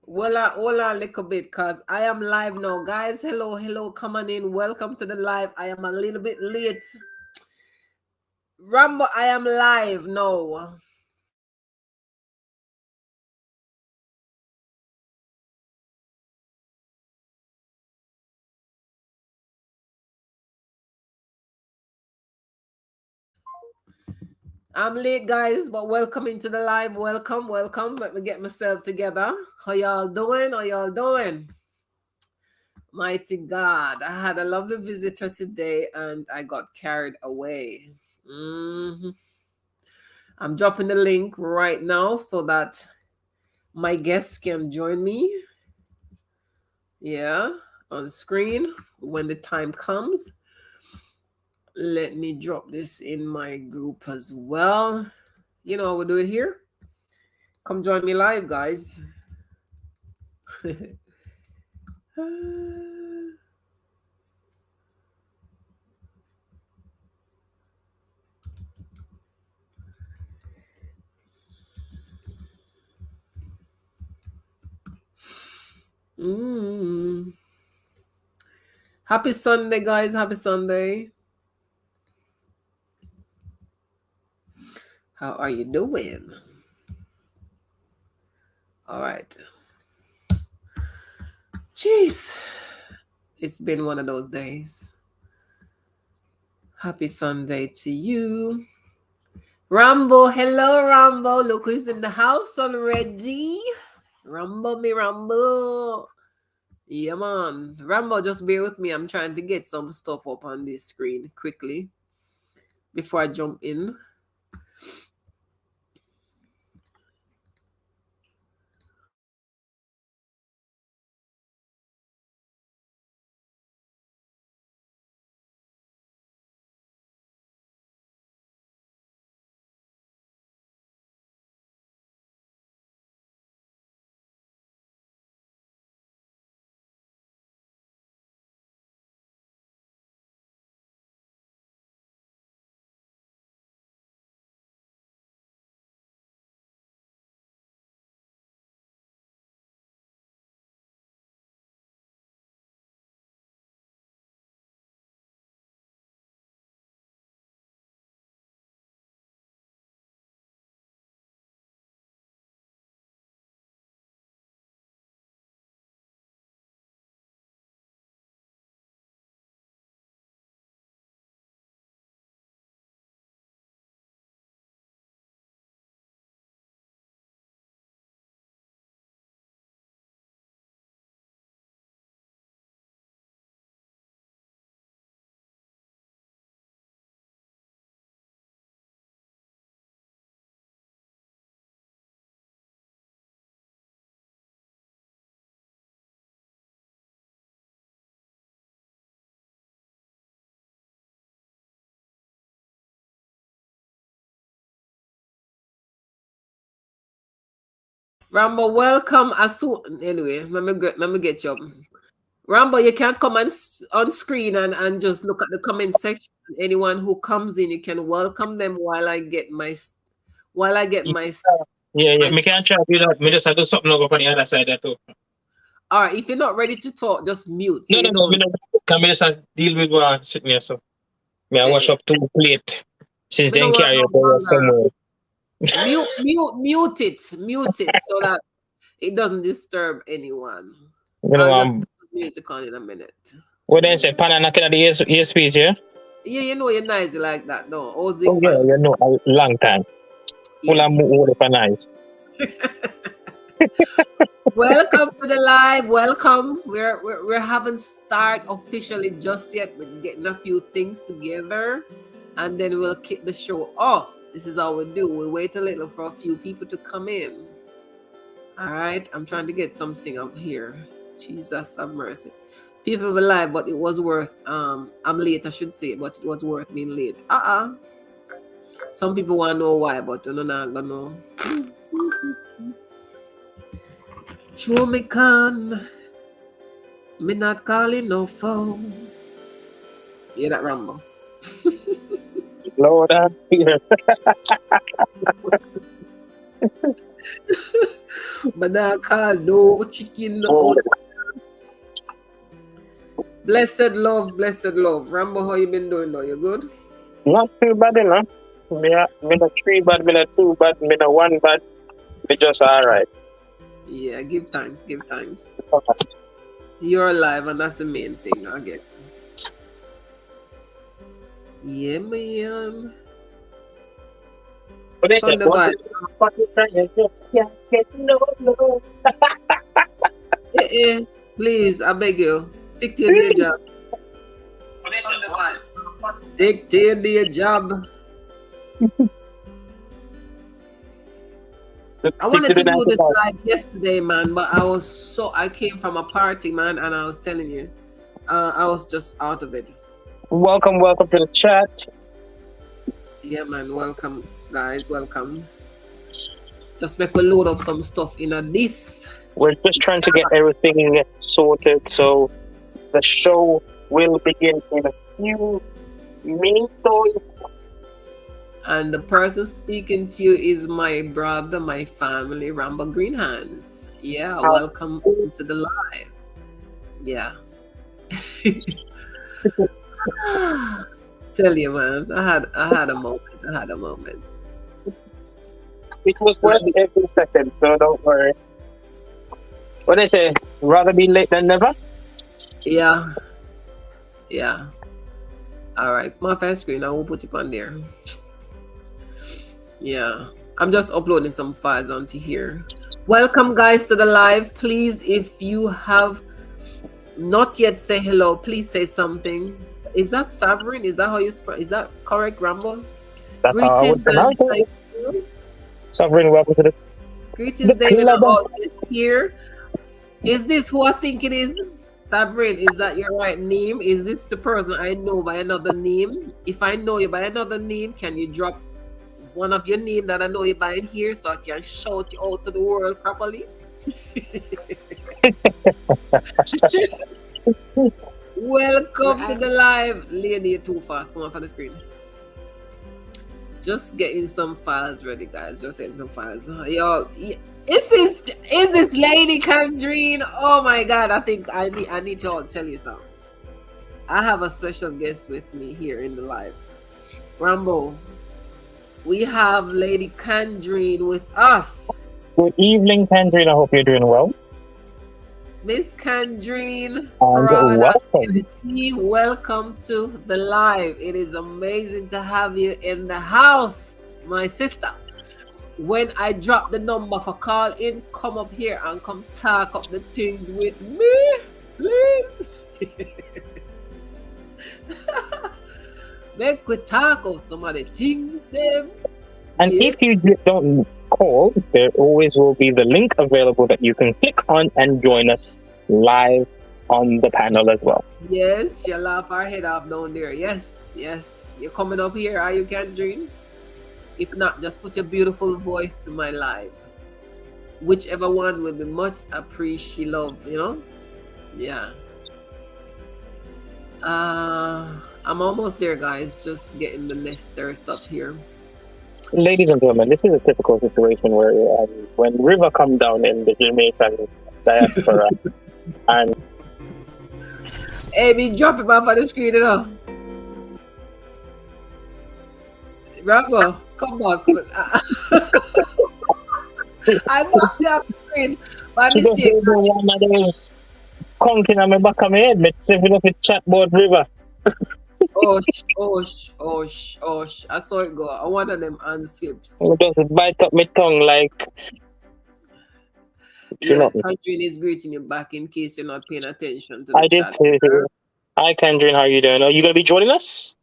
Well, hold on a little bit because I am live now. Guys, hello, hello, come on in. Welcome to the live. I am a little bit late. Rambo, I am live now. I'm late, guys, but welcome into the live. Welcome, welcome. Let me get myself together. How y'all doing? How y'all doing? Mighty God. I had a lovely visitor today and I got carried away. Mhm. I'm dropping the link right now so that my guests can join me. Yeah, on the screen when the time comes. Let me drop this in my group as well. You know, we'll do it here. Come join me live, guys. Mm. Happy Sunday, guys. Happy Sunday. How are you doing? All right. Jeez. It's been one of those days. Happy Sunday to you. Rambo, hello, Rambo. Look who's in the house already. Rambo, me Rambo. Yeah, man. Rambo, just bear with me. I'm trying to get some stuff up on this screen quickly before I jump in. Rambo, welcome. As soon anyway, let me get you up. Rambo, you can come on screen and just look at the comment section. Anyone who comes in, you can welcome them while I get while I get Yeah, my yeah. my. Me can try to do that. Me just do something over on the other side there too. All right, if you're not ready to talk, just mute so No, you no, no. Me don't. no. Can me just deal with one sitting here. So me I wash Eh, up two plate since me then no want carry no it over banger. somewhere. Mute it so that it doesn't disturb anyone. You know, I'll just put some music on in a minute. what they say, pan and knocking at the ESPs here. Yeah, you know you're nice like that, no? Oh yeah, Ozipan. you know, a long time. Full of Yes. mood for nice. Welcome to the live. Welcome. We're haven't start officially just yet. We're getting a few things together, and then we'll kick the show off. This is how we do. We wait a little for a few people to come in. All right. I'm trying to get something up here. Jesus have mercy. People were live, but it was worth. I'm late. I should say, but it was worth being late. Some people want to know why, but you're not gonna know. True me can. Me not calling no phone. Hear that Rambo? Lord, I'm here. Manaka, no chicken. Oh, Blessed love, blessed love. Rambo, how you been doing though? You good? not too bad, you know. Me no three bad, me no two bad, me no one bad. Me just alright. Yeah, give thanks, give thanks. You're alive, and that's the main thing, I guess. Yeah, man. What they say? Sunday vibe. No. Please, I beg you, stick to your day job. Stick to your day job. I wanted to do this live yesterday, man, but I came from a party, man, and I was telling you, I was just out of it. Welcome to the chat. Yeah, man, welcome, guys, welcome. Just make me load up some stuff in this. We're just trying to get everything sorted, so the show will begin in a few minutes. And the person speaking to you is my brother, my family, Rambo Greenhands. Yeah, welcome to the live. Yeah. Tell you, man, I had a moment. It was worth every second, so don't worry. What they say, rather be late than never? Yeah. All right, my first screen, I will put it on there. Yeah, I'm just uploading some files onto here. Welcome, guys, to the live. Please, if you have not yet say hello, please say something. Is that Sovereign? Is that how you spell? Is that correct, Rambo? That's Greetings and thank you. Sovereign, welcome to the Greetings, David, and all here. Is this who I think it is? Sovereign, is that your right name? Is this the person I know by another name? If I know you by another name, can you drop one of your name that I know you by in here so I can shout you out to the world properly? Welcome to the live. Lady, you're too fast. Come on for the screen. Just getting some files ready, guys. Just getting some files. Y'all, is this Lady Kandrine? Oh my God! I think I need to tell you something. I have a special guest with me here in the live. Rambo, we have Lady Kandrine with us. Good evening, Kandrine. I hope you're doing well. Miss Kandrine, welcome to the live. It is amazing to have you in the house, my sister. When I drop the number for call in, come up here and come talk up the things with me, please. Make we talk of some of the things, them. And if you don't call, there always will be the link available that you can click on and join us live on the panel as well. Yes, she'll laugh our head off down there. Yes. You're coming up here, are you, Kandrine? If not, just put your beautiful voice to my live. Whichever one will be much appreciated, you know? Yeah. I'm almost there, guys. Just getting the necessary stuff here. Ladies and gentlemen, this is a typical situation where when River come down in the Jamaican diaspora and hey, me drop him off on the screen, you know. Rambo, come back. I box you off the screen by mistake. Conking on my back of my head, me saving up a chat about River. Osh. I saw it go. I one of them unslips. Just bite up my tongue like. Yeah, Kandrine is greeting you back in case you're not paying attention to the I chat. did say, hi Kandrine, how are you doing? Are you going to be joining us?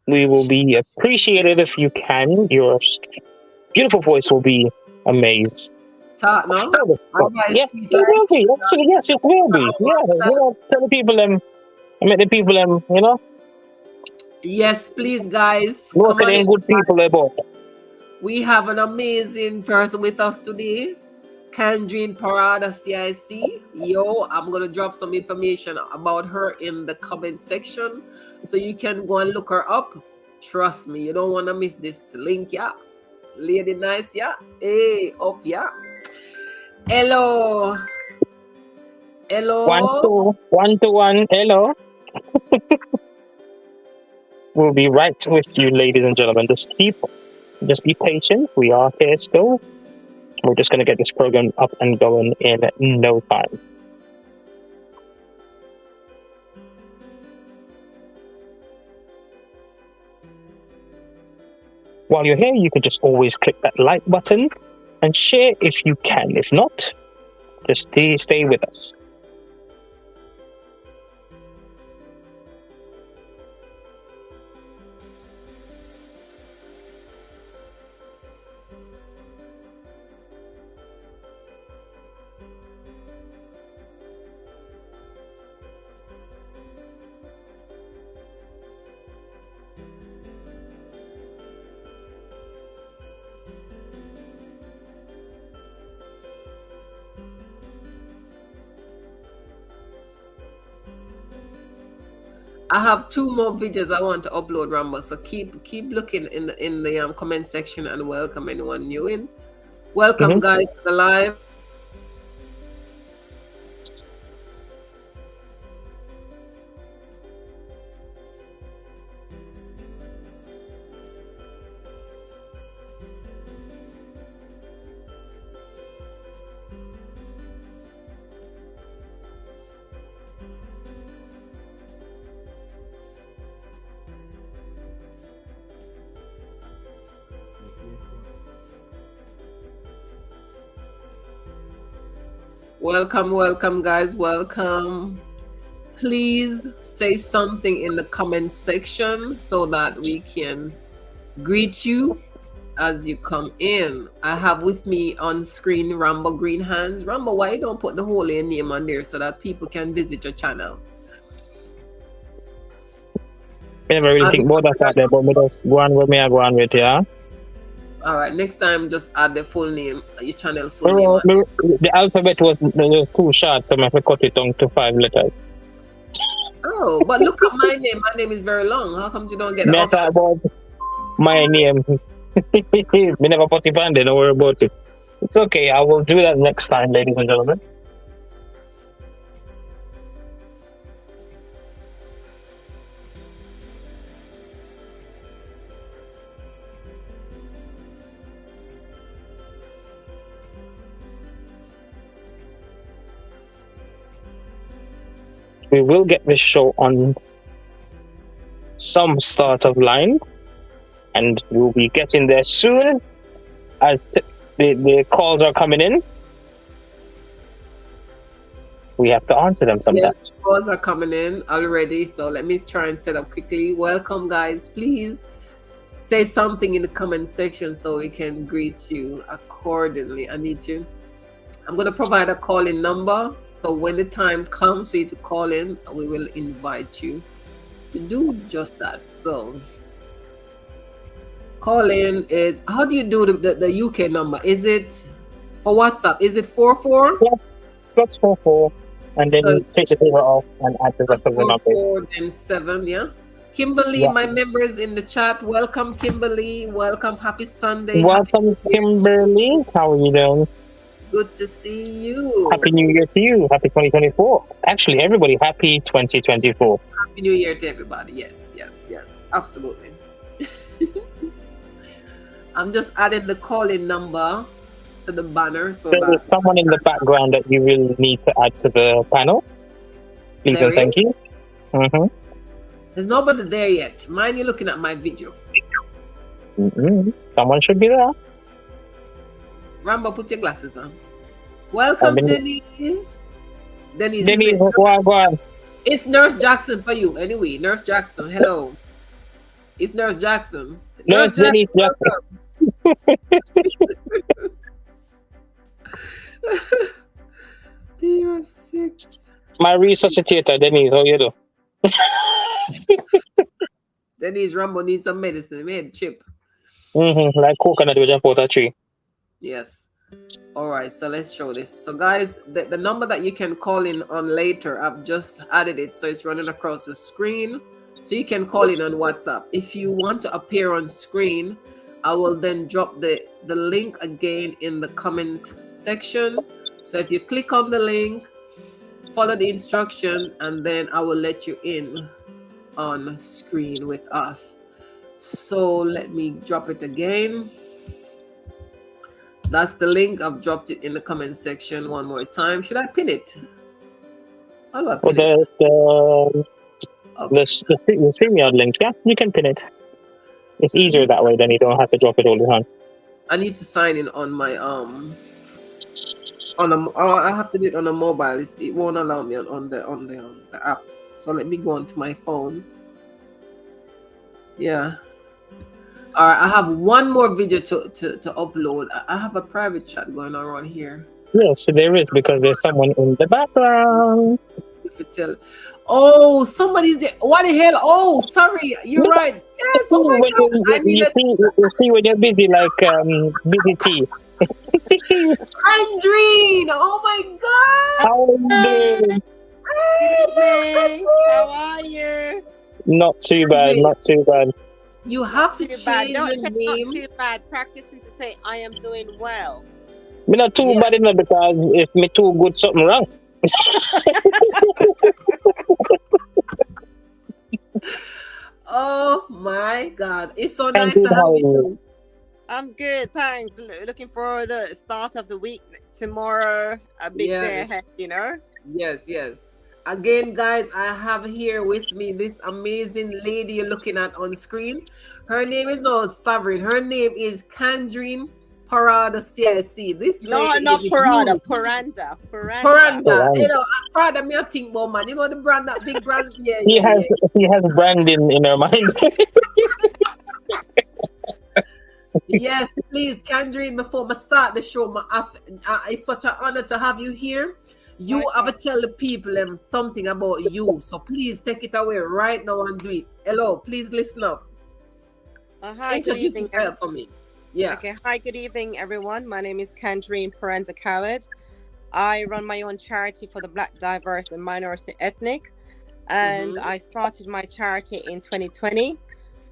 We will be appreciated if you can. Your beautiful voice will be amazed. Talk now. Yes, it will be. Actually, yes, it will be. Yeah, tell the people I met the people Yes, please, guys. No, come on good people about. We have an amazing person with us today. Kandrine Parada CIC. I'm going to drop some information about her in the comment section so you can go and look her up. Trust me, you don't want to miss this link, yeah. Lady nice, yeah. Hey, up, yeah. Hello. One, Hello. two, one to one. Hello. We'll be right with you, ladies and gentlemen. Just be patient. We are here still. We're just going to get this program up and going in no time. While you're here, you can just always click that like button and share if you can. If not, just stay with us. I have 2 more videos I want to upload, Rambo. So keep looking in the comment section, and welcome anyone new in. Welcome, guys, to the live. Welcome, guys. Welcome. Please say something in the comment section so that we can greet you as you come in. I have with me on screen Rambo Green Hands. Rambo, why you don't put the whole name on there so that people can visit your channel? I never really think about that there, but me just go on with me, I go on with, yeah. All right, next time just add the full name, your channel full name. The alphabet was too short, so I have to cut it down to 5 letters. Oh, but look at my name. My name is very long. How come you don't get the option? About my name. Me never put it on there, don't worry about it. It's okay, I will do that next time, ladies and gentlemen. We will get this show on some sort of line, and we'll be getting there soon as the calls are coming in. We have to answer them sometimes. Yes, calls are coming in already, so let me try and set up quickly. Welcome, guys. Please say something in the comment section so we can greet you accordingly. I'm going to provide a call-in number. So when the time comes for you to call in, we will invite you to do just that. So call in is, how do you do the UK number? Is it for WhatsApp? Is it 44? Yeah, plus 44, and then so take the zero off and add the rest of the number. 4 and 7, yeah. Kimberly, yeah. My members in the chat, welcome, Kimberly. Welcome, happy Sunday. Welcome, Kimberly. How are you doing? Good to see you. Happy New Year to you. Happy 2024. Actually, everybody, happy 2024. Happy New Year to everybody. Yes, absolutely. I'm just adding the call-in number to the banner. So there is someone in the background that you will need to add to the panel. Please and thank you. Mm-hmm. There's nobody there yet. Mind you looking at my video. Mm-hmm. Someone should be there. Rambo, put your glasses on. Welcome, Denise. Denise, go on. It's Nurse Jackson for you. Anyway, Nurse Jackson, hello. It's Nurse Jackson. Nurse Denise Jackson. You're 6. My resuscitator, Denise, how you do? Denise, Rambo needs some medicine. We had chip. Mm-hmm. Like coconut with a pot tree. Yes. All right, so let's show this. So guys, the number that you can call in on later, I've just added it, so it's running across the screen, so you can call in on WhatsApp. If you want to appear on screen, I will then drop the link again in the comment section, So if you click on the link, follow the instruction, and then I will let you in on screen with us. So let me drop it again. That's the link. I've dropped it in the comment section one more time. Should I pin it? How do I For pin it? Oh, the StreamYard link, yeah, you can pin it. It's easier that way. Then you don't have to drop it all the time. I need to sign in on my on a. I have to do it on a mobile. It won't allow me on the app. So let me go onto my phone. Yeah. All right. I have one more video to upload. I have a private chat going on around here. Yes, there is, because there's someone in the background. If you tell, oh, somebody's there. What the hell? Oh, sorry. You're No, right. Yes. Oh my when God. I needed. you see when you're busy, like busy tea. Andreen. Oh my God. How are you doing? Hey, look at How this. are you? Not too bad, Andreen, not too bad. you Not have to too bad. change Don't your say not name. too bad. Practicing to say I am doing well. Me not too Yeah. bad enough, because if me too good, something wrong. Oh my God. It's so Can't nice do to have how it is. you. I'm good, thanks. Looking for the start of the week tomorrow. A big day Yes. ahead, you know. Yes, yes. Again, guys, I have here with me this amazing lady you're looking at on screen. Her name is not Sovereign. Her name is Kandrine Parada CIC. This No, lady not is Parada. huge. Paranda. Paranda. Paranda. Right. Prada me a think about, man. You know the brand, that big brand? Yeah, He yeah, has yeah. he has branding in her mind. Yes, please, Kandrine, before I start the show, it's such an honor to have you here. You have to Likewise. tell the people something about you. So please take it away right now and do it. Hello, please listen up. Hi, good Introduce evening. yourself for me. Yeah. Okay, hi, good evening, everyone. My name is Kandrine Paranda Coward. I run my own charity for the Black, diverse, and minority ethnic. And Mm-hmm. I started my charity in 2020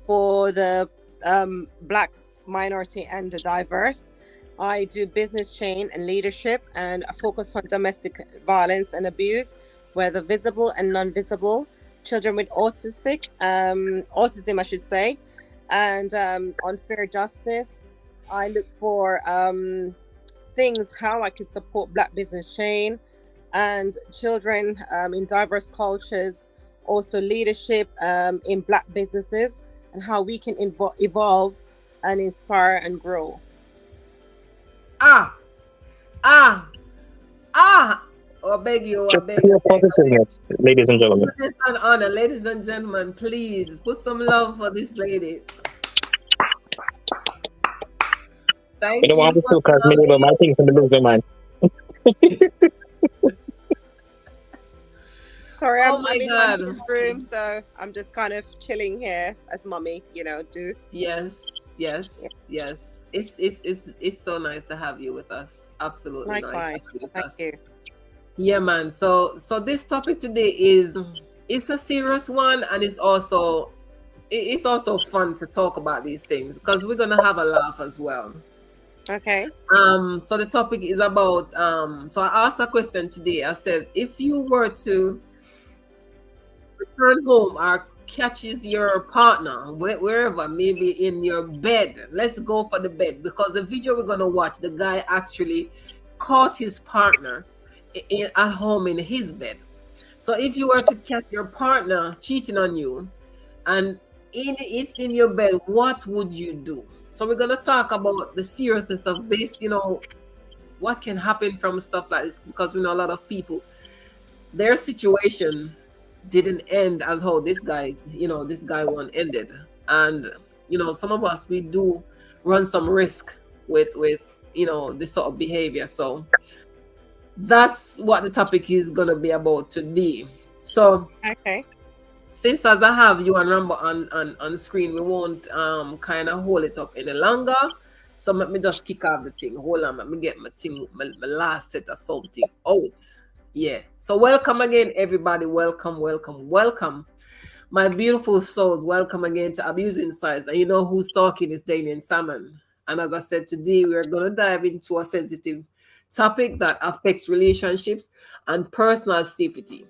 for the Black minority and the diverse. I do business chain and leadership, and I focus on domestic violence and abuse, whether visible and non-visible, children with autism, I should say, and unfair justice. I look for things how I could support Black business chain and children in diverse cultures, also leadership in Black businesses, and how we can evolve and inspire and grow. Ah, ah, ah. Oh, I beg you, I Just beg, I pure beg, I beg. positiveness, ladies and gentlemen. Goodness and honor, ladies and gentlemen, please put some love for this lady. You Thank don't want you to for feel, because me coming. my things in the lose their mind. Sorry, Oh I'm my in my God. mother's room, so I'm just kind of chilling here as mummy, do. Yes, Yeah. yes, yes. It's so nice to have you with us. Absolutely nice to Likewise. have you with Thank us. you. Yeah, man. So this topic today is, it's a serious one, and it's also fun to talk about these things because we're gonna have a laugh as well. Okay. So the topic is about so I asked a question today. I said, if you were to return home or catches your partner wherever, maybe in your bed. Let's go for the bed, because the video we're gonna watch, the guy actually caught his partner at home in his bed. So if you were to catch your partner cheating on you, and it's in your bed, what would you do? So we're gonna talk about the seriousness of this. What can happen from stuff like this, because we know a lot of people, their situation didn't end as how this guy one ended. And some of us, we do run some risk with this sort of behavior. So that's what the topic is going to be about today. So Okay. since as I have you and Rambo on screen, we won't kind of hold it up any longer. So let me just kick off the thing. Hold on, let me get my last set of something out. Yeah. So welcome again, everybody. Welcome, welcome, welcome. My beautiful souls, welcome again to Abusing Sides. And you know who's talking is Dalian Salmon. And as I said, today we are going to dive into a sensitive topic that affects relationships and personal safety,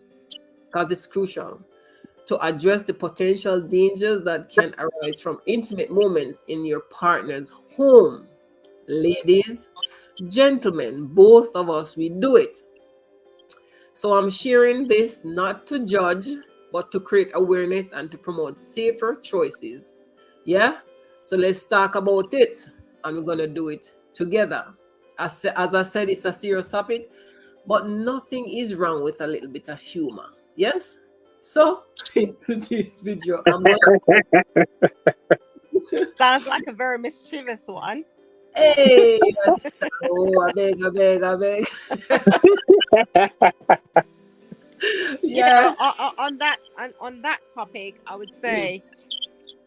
because it's crucial to address the potential dangers that can arise from intimate moments in your partner's home. Ladies, gentlemen, both of us, we do it. So I'm sharing this not to judge, but to create awareness and to promote safer choices. Yeah? So let's talk about it, and we're going to do it together. As I said, it's a serious topic, but nothing is wrong with a little bit of humor. Yes? So, into this video, I'm going to. Sounds like a very mischievous one. Hey, oh, I beg, I beg, I beg. Yeah. On that topic, I would say,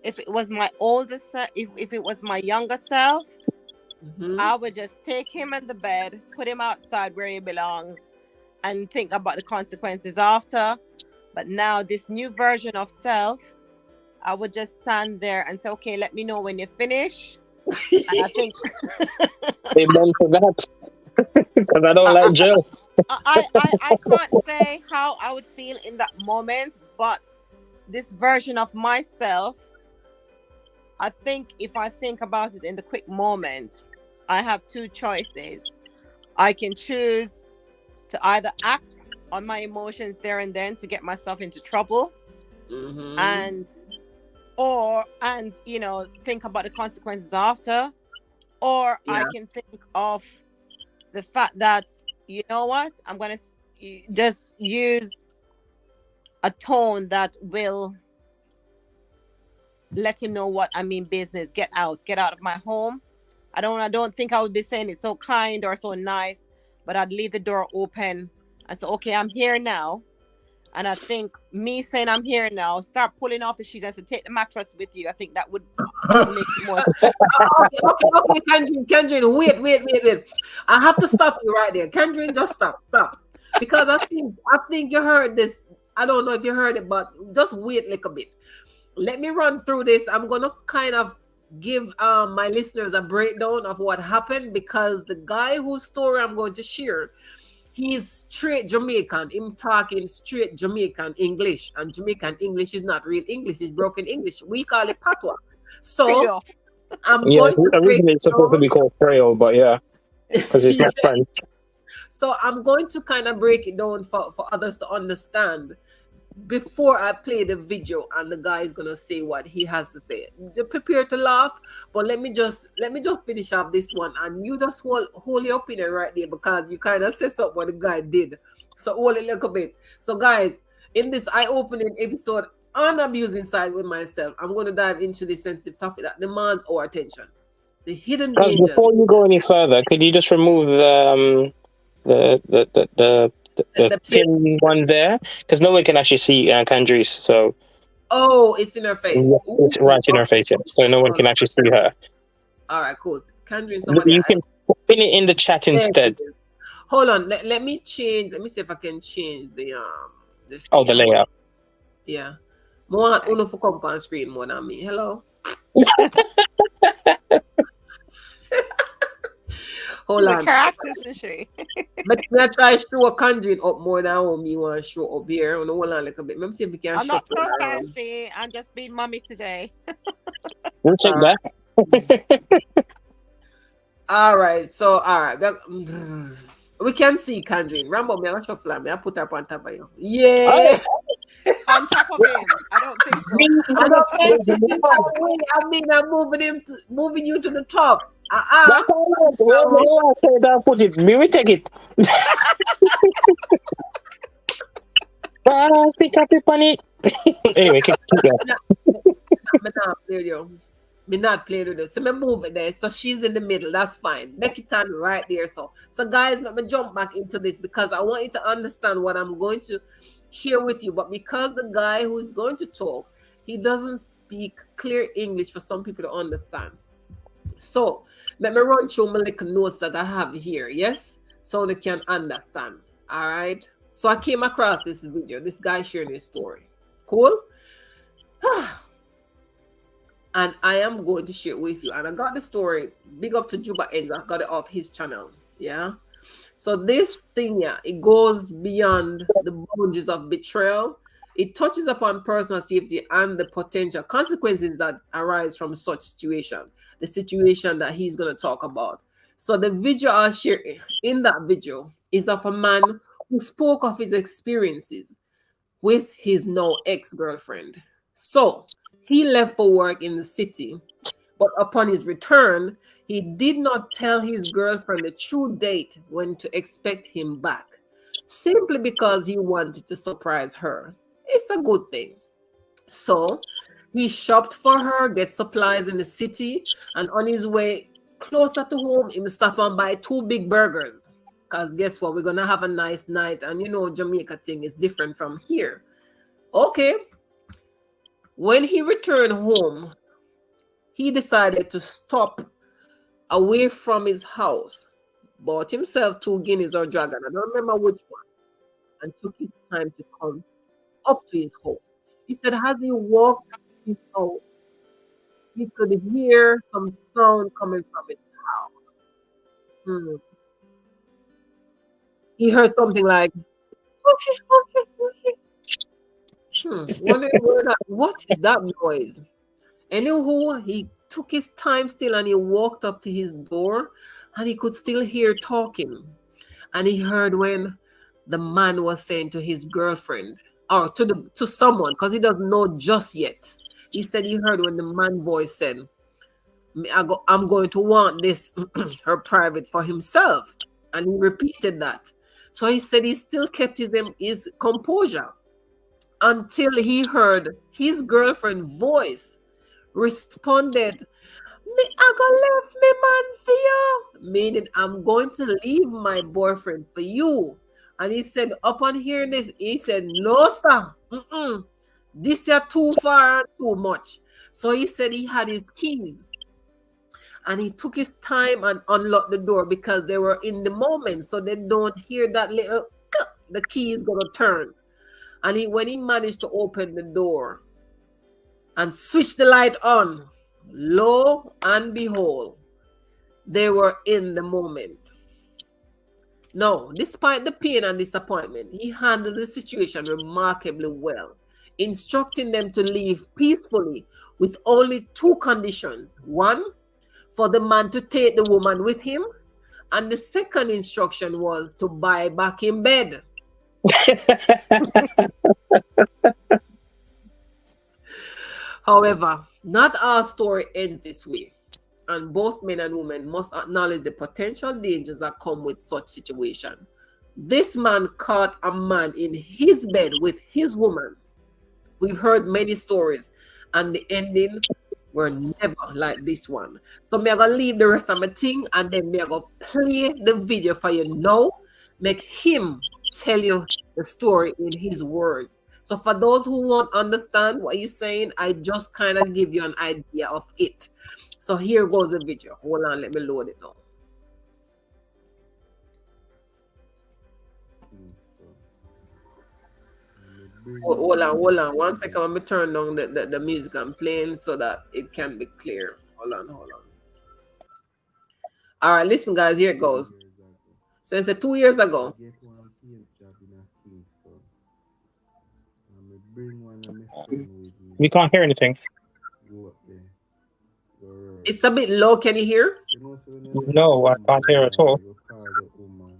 if it was my older self, if it was my younger self, I would just take him in the bed, put him outside where he belongs, and think about the consequences after. But now, this new version of self, I would just stand there and say, "Okay, let me know when you finish." And I think Amen to that. Because I don't like jail. I can't say how I would feel in that moment, but this version of myself, I think if I think about it in the quick moment, I have two choices. I can choose to either act on my emotions there and then to get myself into trouble, and think about the consequences after, or I can think of the fact that, you know what, I'm going to just use a tone that will let him know what I mean business. Get out of my home. I don't think I would be saying it so kind or so nice, but I'd leave the door open and say, "Okay, I'm here now." And I think me saying I'm here now, start pulling off the sheets and say, "Take the mattress with you." I think that would make more sense. Okay, Kendrin, wait. I have to stop you right there. Kendrin, just stop. Because I think you heard this. I don't know if you heard it, but just wait like a bit. Let me run through this. I'm gonna kind of give my listeners a breakdown of what happened, because the guy whose story I'm going to share, he's straight Jamaican. Him talking straight Jamaican English, and Jamaican English is not real English; it's broken English. We call it patois. So I'm going to originally it's supposed to be called Creole, but yeah, because it's not French. So I'm going to kind of break it down for others to understand before I play the video, and the guy is gonna say what he has to say. Just prepare to laugh, but let me just finish off this one, and you just hold your opinion right there, because you kind of said something what the guy did. So hold it a little bit. So guys, in this eye-opening episode on abusing side with myself, I'm going to dive into this sensitive topic that demands our attention: the hidden dangers. Before you go any further, could you just remove the thin one there, because no one can actually see Candice. So it's in her face. It's right in her face, yeah. So no one can actually see her. All right, cool. Candice, You can pin it in the chat instead. Hold on. Let me change. Let me see if I can change the this. The layout. Yeah. More uno for come on screen more than me. Hello. Hold on. Characters, isn't she? But I try to show a Conjuring up more than how me want to show up here. Hold on like a bit. Let me see if we can. I'm not so fancy. I'm just being mommy today. We'll check that. All right. So we can see Conjuring. Rambo, me I shuffle me. I put her on top of you. Yeah. On top of him. I don't think so. I mean, I'm moving you to the top. That's all right. Well, I said I'll put it. We take it. Stick up on it. Anyway, keep going. Me not play with it. So me move it there. So she's in the middle. That's fine. Make it on right there. So guys, let me jump back into this, because I want you to understand what I'm going to share with you. But because the guy who is going to talk, he doesn't speak clear English for some people to understand. So let me run through my little notes that I have here. Yes, so they can understand. All right. So I came across this video. This guy sharing his story. Cool. And I am going to share it with you. And I got the story. Big up to Juba Ends. I got it off his channel. Yeah. So this thing, yeah, it goes beyond the boundaries of betrayal. It touches upon personal safety and the potential consequences that arise from such situation. The situation that he's going to talk about. So the video I'll share in that video is of a man who spoke of his experiences with his now ex-girlfriend. So he left for work in the city, but upon his return, he did not tell his girlfriend the true date when to expect him back, simply because he wanted to surprise her. It's a good thing. So he shopped for her, get supplies in the city, and on his way closer to home, he stopped and buy two big burgers. Because guess what? We're gonna have a nice night, and you know Jamaica thing is different from here. Okay. When he returned home, he decided to stop away from his house, bought himself two guineas or dragon, I don't remember which one, and took his time to come up to his house. He said, as he walked to his house, he could hear some sound coming from his house. Hmm. He heard something like, okay, okay, okay. Wondering what is that noise? Anywho, he took his time still and he walked up to his door and he could still hear talking. And he heard when the man was saying to his girlfriend or to someone, because he doesn't know just yet. He said he heard when the man voice said, I'm going to want this her private for himself. And he repeated that. So he said he still kept his composure until he heard his girlfriend voice responded, me, I gonna left me man for you. Meaning I'm going to leave my boyfriend for you. And he said, upon hearing this, he said, no, sir. This is too far and too much. So he said he had his keys and he took his time and unlocked the door because they were in the moment. So they don't hear that little, the key is going to turn. And when he managed to open the door and switch the light on, lo and behold, they were in the moment. No, despite the pain and disappointment, he handled the situation remarkably well, instructing them to leave peacefully with only two conditions. One, for the man to take the woman with him, and the second instruction was to buy back in bed. However, not our story ends this way, and both men and women must acknowledge the potential dangers that come with such situation. This man caught a man in his bed with his woman. We've heard many stories, and the ending were never like this one. So me I gonna leave the rest of my thing, and then me I gonna play the video for you now. Make him tell you the story in his words. So for those who won't understand what he's saying, I just kind of give you an idea of it. So here goes the video. Hold on, let me load it now. Hold on. 1 second. Let me turn down the music I'm playing so that it can be clear. Hold on. All right, listen, guys. Here it goes. So it's 2 years ago. Get one paint job in a Kingston. And me bring one of my friend with me. We can't hear anything. Go up there. Go It's a bit low. Can you hear? You know, so when you No, I can't hear at all. you call the woman.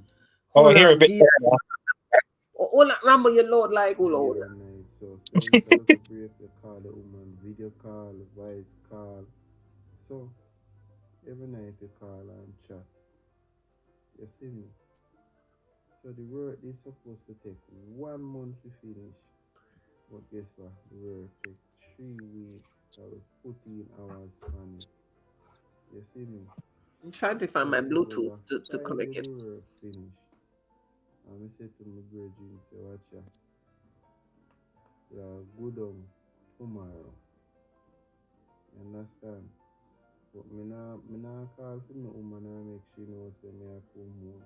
Oh, I Hold hear a on, bit G. better now. Hold on, Rambo, your load like hold on. Yeah, nice. So when you to break, you call the woman. Video call, voice call. So every night you call and chat. You see me? So the work is supposed to take 1 month to finish. But guess what? The work take 3 weeks. I will put in hours on it. You see me? I'm trying to find So my me Bluetooth brother to connect finally it. the work finish. And I said to my brethren, say, watch ya. Go down tomorrow. You understand? But me nah call for my woman and make she know say me I come home.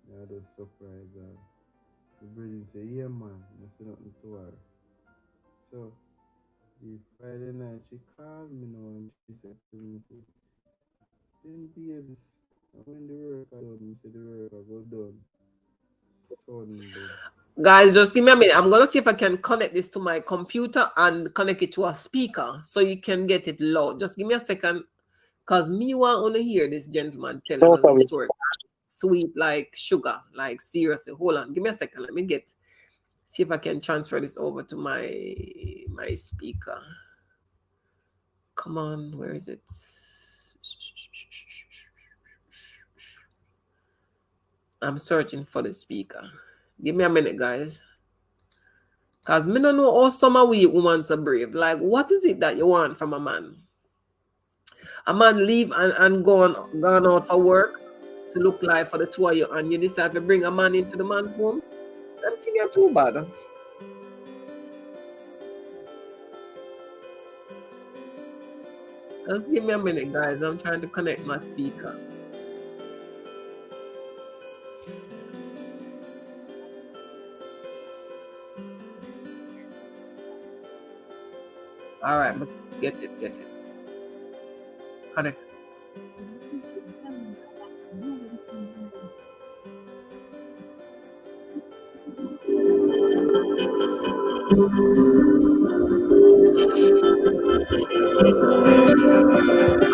Me I just surprise her. My brethren say, yeah man, I say nothing to her. So the Friday night she called me now and she said to me, then babes, And when the work I done, me say the work I go done Sunday. Guys, just give me a minute. I'm gonna see if I can connect this to my computer and connect it to a speaker so you can get it loud. Just give me a second, cause me want to hear this gentleman telling No a problem. story. Sweet like sugar, like seriously. Hold on, give me a second. Let me see if I can transfer this over to my speaker. Come on, where is it? I'm searching for the speaker. Give me a minute, guys. Cause me don't know how some of we women so brave. Like, what is it that you want from a man? A man leave and gone out for work to look like for the two of you, and you decide to bring a man into the man's home. I'm thinking you're too bad. Just give me a minute, guys. I'm trying to connect my speaker. All right, but get it. Connect.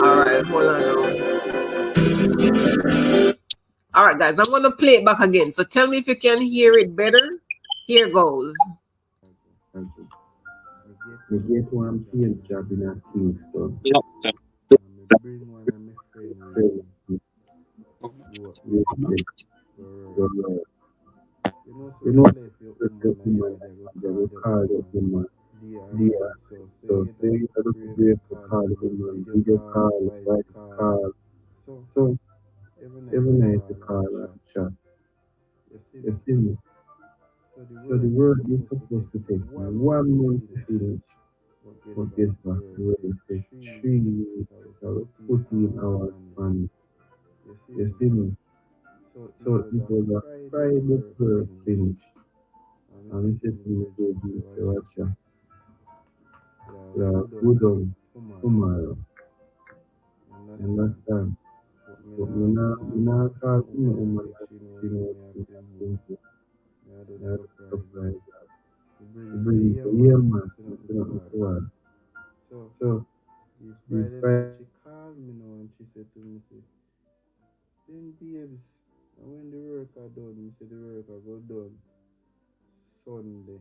All right, hold on now. All right, guys, I'm gonna play it back again. So tell me if you can hear it better. Here goes. Me get one paint job in a Kingston. Yep. And me bring one of my friend with me. Go up there. Go work. You know, so when you left your woman and you they go call your woman day or night. So you get a little brave to call the woman video call, voice call. So every night you call and chat. You see me? So the work is supposed to take me 1 month to finish. But guess what? The work take 3 weeks. I will put in hours on it. You see me? So it was a Friday the work finish. And I said to my baby, say, watch ya. Yeah, good on tomorrow. Understand? But me not call my woman like she know say me have to move. Me I just surprise her. Me bring it say, yeah man, I say nothing to her. So the Friday night she called me now and she said to me, say, then babes, and when the work are done, me say the work I go done Sunday.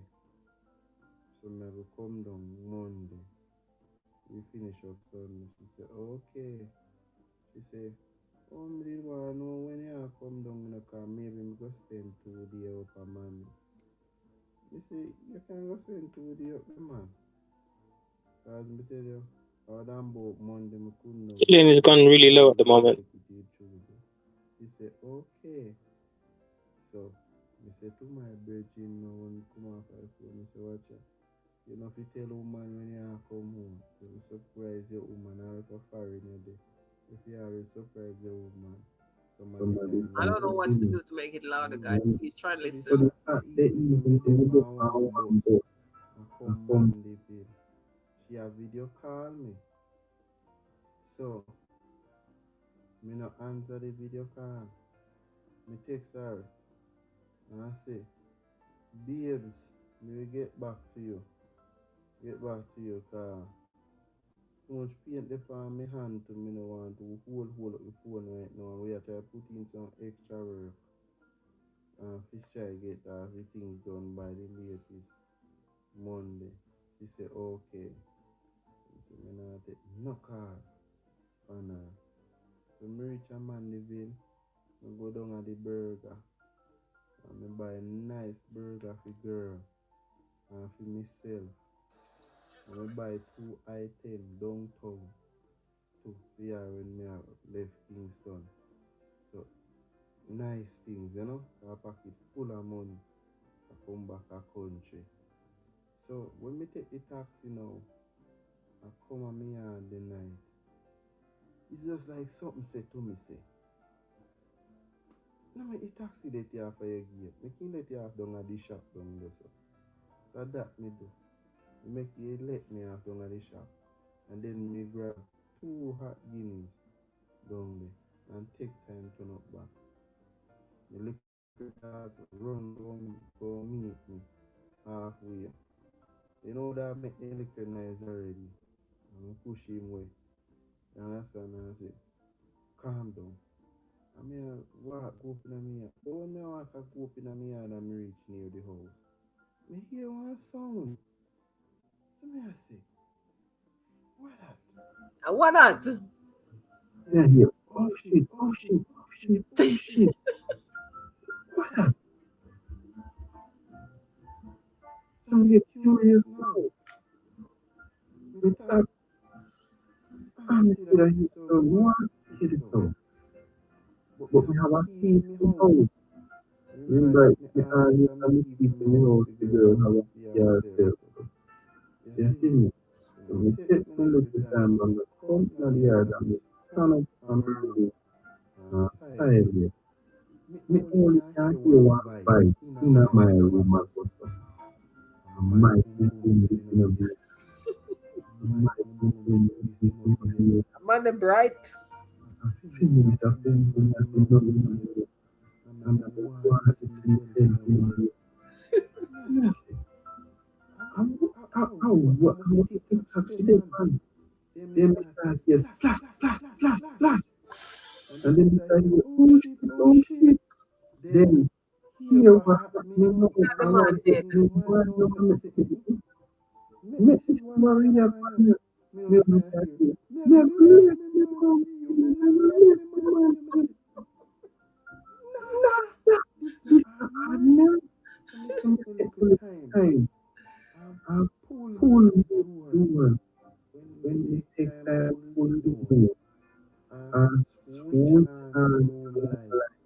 So me I go come down Monday. We finish up Sunday. She said, okay. She said, oh, me did want to know when you come down, you know, cause maybe me go spend 2 days up a man. Me say, you can go spend 2 days up the man. Cause me tell you, all damn about Monday, me couldn't know. Lane is gone really low at the moment. Take it till Tuesday. He said, okay. So, me say to my virgin now when come off my phone, me say, watch ya. You know, if you tell a woman when you come home, you will surprise your woman or if a foreign you there. If you always surprise your woman, somebody I can don't know what to do to make it louder, guys. Please try and so listen. the Saturday evening, me dey on one bus. I come Mandeville. She a video call me. So, me no answer the video call. Me text her and I say, babes, me will get back to you. Get back to you, cause too much paint up on my hand to me no want to hold up the phone right now. And we are trying to put in some extra work. And fish try get the things done by the latest Monday. She said, okay. She said, me not take no call on her. So me reach a Mandeville, I go down at the burger. And me buy a nice burger for girl and for myself. And I buy 2 items downtown to here when me left Kingston. So nice things, you know. I pocket full of money. I come back a country. So when me take the taxi now, I come on me yard the night. It's just like something said to me say, no me the taxi let you off of your gate. Me can let you off down at the shop down there so. So that me do. Me make you let me off down at the shop. And then me grab 2 hot guineas down there. and take time to look back. The little dog run go meet me halfway. You know that make the little noise already. And I push him away. You understand? And I say, calm down. I mean, walk go up in a me yard. But when I walk I go up in a me yard and me reach near the house, me hear one sound. So me I say, what that? What that? Yeah, yeah. Oh shit, oh shit, oh shit, oh shit. What that? So me get curious now. Me thought, me see that he so what hear the sound. But me have a key in me house. Remember, me always have me keep in me house, the girl have a key herself. You see me? So me take me little time and me come in the yard and me stand up on my roof side there. Me only can hear one vibe in my room and go so. And my boom boom is in a bit. My boom boom is in a bit. Man, the bright. I finish the boom boom and me know in a bit. And I go on to see the same thing. Yes. What the TikTok she did, man? Then me start yes, flash, flash, flash, flash. And then me start hear, oh shit, oh shit. Then here what happening now? The And what man the dead. happening man now? Me say, make this one really happen here. Me only start here. Me bless me man, you me bless me man. Me say, nah sir, this not ordinary. So me take a little time. I pull the door. When me take time pull the door. And switch on the room light.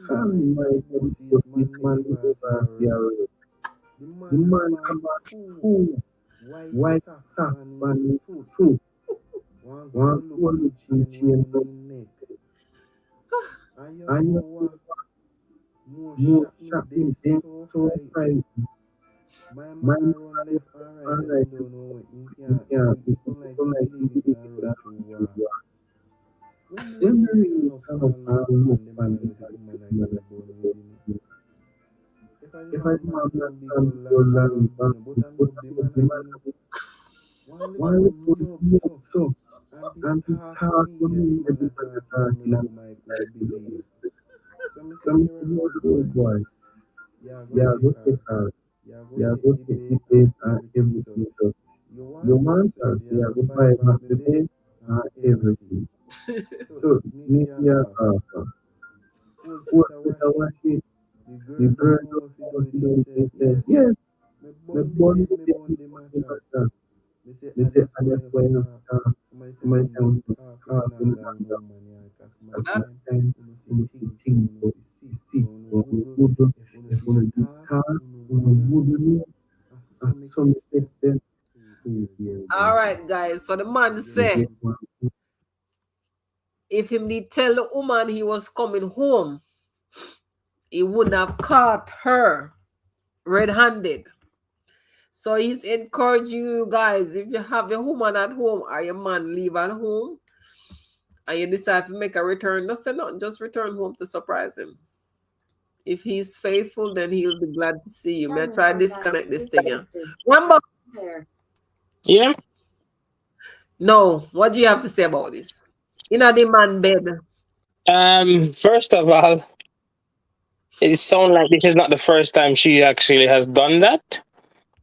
And my God, but this man is over here. The Mm-hmm. man have on two white socks on his foot. One Mm-hmm. gold looking chain on his neck. And you Mm-hmm. know what? More Mm-hmm. shot me then so frightened. My man a run left and right and him don't know what him can't. It don't like him believe him can run through wall. When me really stand up and look and the man with the woman I get born with him. If I the man man can big or long gun bun, but I'm not the man again. One little nub so, and the talk when me hear the man a talk in a me room I could believe. So me say you're a rude boy. You go take you go take the bed and everything so. You want us, so you go buy back the bed and everything. So make your offer. Full set of wash it. The girl don't know what to do with it. He said, yes. Me bun the bed, me bun the mattress. Me say, I just go enough talk. Somebody tell me no talk with another woman here. Cause somebody time, you know see things, you know fi see. You know good. If you know did talk, you know good know. And so me text them 2 years ago. All right, guys. So the man You said, get one. if him did tell the woman he was coming home, he wouldn't have caught her red-handed. So he's encouraging you guys, if you have your woman at home or your man leave at home and you decide to make a return, don't say nothing, just return home to surprise him. If he's faithful, then he'll be glad to see you. May I try disconnect this thing? Yeah. Rambo. Yeah. No, what do you have to say about this? In the man bed. First of all, it sounds like this is not the first time she actually has done that.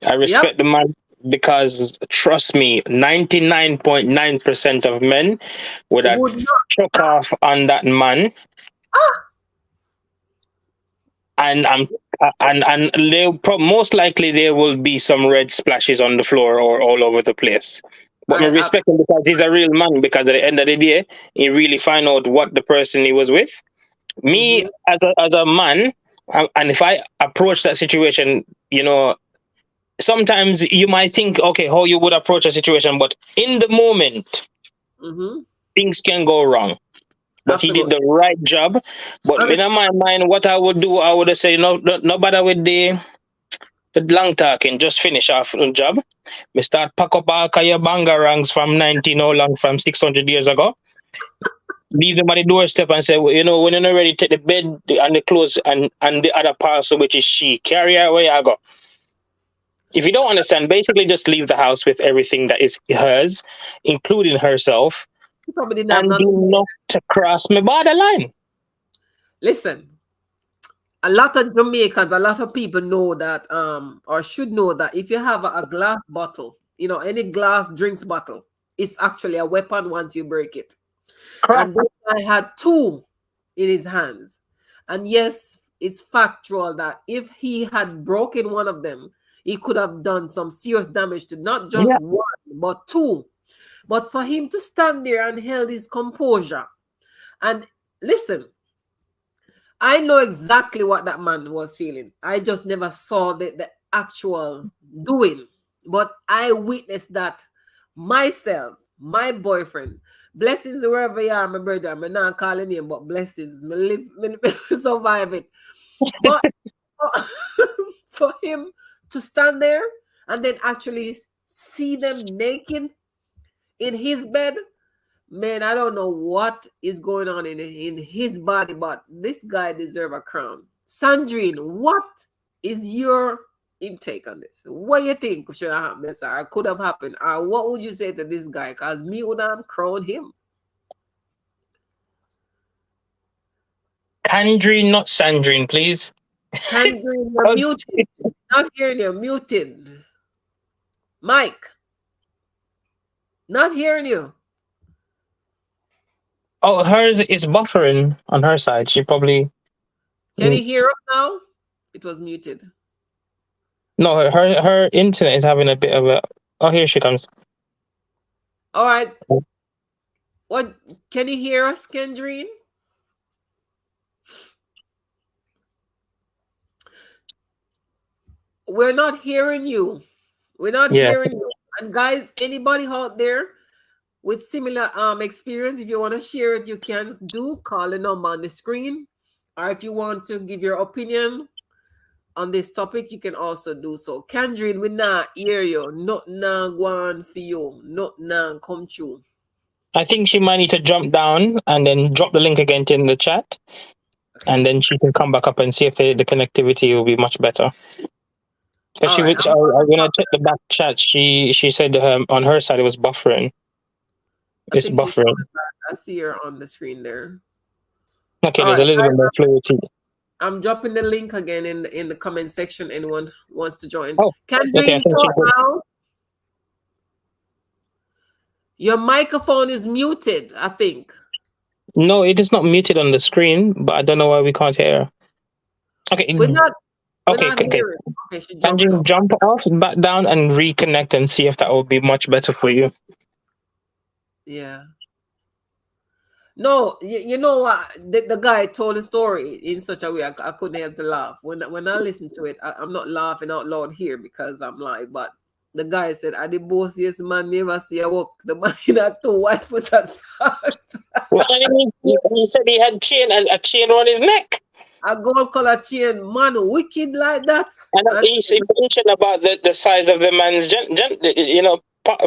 I Yep. respect the man because trust me, 99.9% of men would have Would not. struck off on that man, Ah, and most likely there will be some red splashes on the floor or all over the place. But me I respect him because he's a real man. Because at the end of the day, he really find out what the person he was with. Me mhm. as a man, and if I approach that situation, sometimes you might think, okay, how you would approach a situation, but in the moment, Mm-hmm. things can go wrong. But he did Absolutely. the right job. But Okay. in my mind, what I would do, I would say, no bother with the long talking, just finish off the job. We start pack up all your banga rangs from 19 how long, from 600 years ago. leave them at the doorstep and say, well, you know, when you're not ready, take the bed and the clothes and the other parcel, which is she. Carry her where you go. If you don't understand, basically just leave the house with everything that is hers, including herself, He probably didn't have and do nothing there. not to cross my borderline. Listen, a lot of Jamaicans, a lot of people know that, or should know that if you have a glass bottle, you know, any glass drinks bottle, it's actually a weapon once you break it. Crap. And this guy had two in his hands. And yes, it's factual that if he had broken one of them, he could have done some serious damage to not just Yeah. one, but two. But for him to stand there and held his composure, and listen, I know exactly what that man was feeling. I just never saw the actual doing, but I witnessed that myself, my boyfriend. Blessings wherever you are, my brother. I'm not calling him, but blessings. Me live, me survive it. But for him to stand there and then actually see them naked in his bed, man, I don't know what is going on in his body, but this guy deserves a crown. Sandrine, what is your intake on this? What do you think should have happened, sir? Or could have happened? Or what would you say to this guy? Because me would have crowned him. Kandrine, not Sandrine, please. Sandrine, you're Oh, muted. Not hearing you, muted. Mike, not hearing you. oh, hers is buffering on her side. She probably Can you hear us now? It was muted. no. Her internet is having a bit of a. Oh, here she comes. All right. What can you hear us, Kendrine? We're not hearing you. We're not Yeah. hearing you. And guys, anybody out there with similar experience, if you want to share it, you can do. Call the number on the screen. Or if you want to give your opinion on this topic, you can also do so. Kendrine, we not hear you. Not now go on for you. Not now come true. I think she might need to jump down and then drop the link again in the chat, Okay. and then she can come back up and see if the connectivity will be much better. Because All right. when I checked the back chat, she said on her side it was buffering. I It's think she's buffering. coming back. I see her on the screen there. Okay, All there's a right, little bit guys, more fluidity. I'm dropping the link again in the comment section. Anyone wants to join? Oh, okay. I Kendrine, think she talk now. Your microphone is muted, I think. no, it is not muted on the screen, but I don't know why we can't hear her. Okay. We're not Okay. hearing. Okay, she Can jumped you off. jump off, back down, and reconnect and see if that will be much better for you? Yeah. No, you know what? The guy told a story in such a way I couldn't help to laugh. When I listen to it, I'm not laughing out loud here because I'm like, but the guy said, "I the bossiest man never see a walk. The man in a two white foot of socks. Well, I mean, he said he had a chain around his neck. A gold color chain, man, wicked like that." And And he mentioned about the size of the man's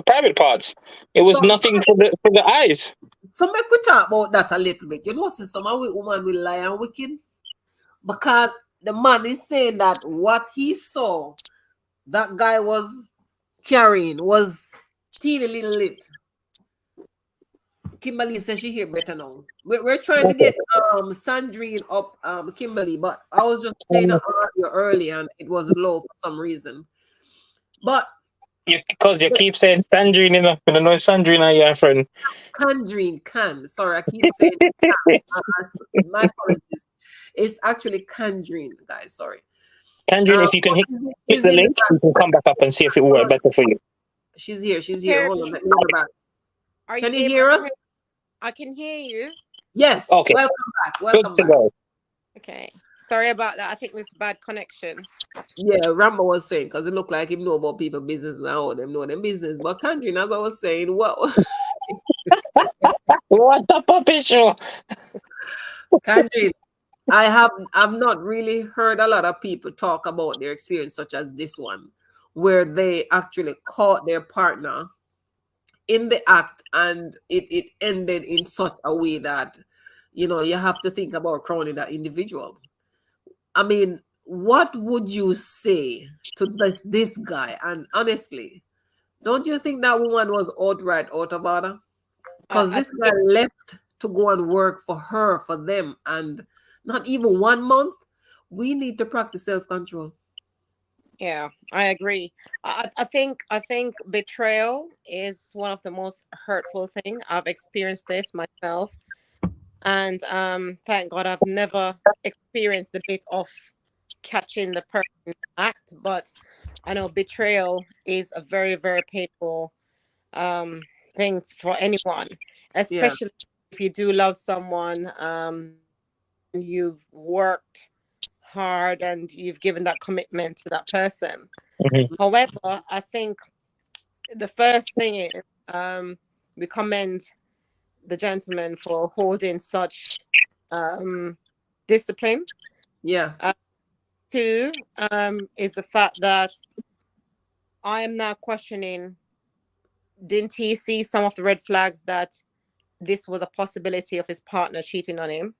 private parts. It was so, nothing for the eyes. so make we talk about that a little bit. You know, see, some woman will lie and wicked because the man is saying that what he saw that guy was carrying was teeny little lit. Kimberly says she hear better now. We're trying to get Sandrine up, Kimberly, but I was just playing the audio early and it was low for some reason. But Because you keep saying Sandrine enough, I don't know if Sandrine are your friend. Can. Sorry, I keep saying my apologies. It's actually Candrine, guys. Sorry. Sandrine, if you can hit the link, you can come back up and see if it will work better for you. She's here. She's here. Hold on. Let me bring her back. Can you able hear to us? I can hear you. Yes. Okay. Welcome back. Welcome Good to back. go. Okay. Sorry about that. I think there's bad connection. Yeah, Rambo was saying because it looked like him know about people business now. Them know them business. But Candrine, as I was saying, what What the puppy show? Candrine, I've not really heard a lot of people talk about their experience, such as this one, where they actually caught their partner in the act, and it ended in such a way that, you have to think about crowning that individual. I mean, what would you say to this guy? And honestly, don't you think that woman was outright out of order? Because I this guy left to go and work for her, for them, and not even 1 month. We need to practice self-control. Yeah, I agree. I think betrayal is one of the most hurtful thing. I've experienced this myself, and thank God I've never experienced the bit of catching the person in the act. But I know betrayal is a very very painful thing for anyone, Yeah, especially if you do love someone and you've worked hard and you've given that commitment to that person. Mhm. However, I think the first thing is we commend the gentleman for holding such um, discipline. yeah, Uh, Two is the fact that I am now questioning, didn't he see some of the red flags that this was a possibility of his partner cheating on him?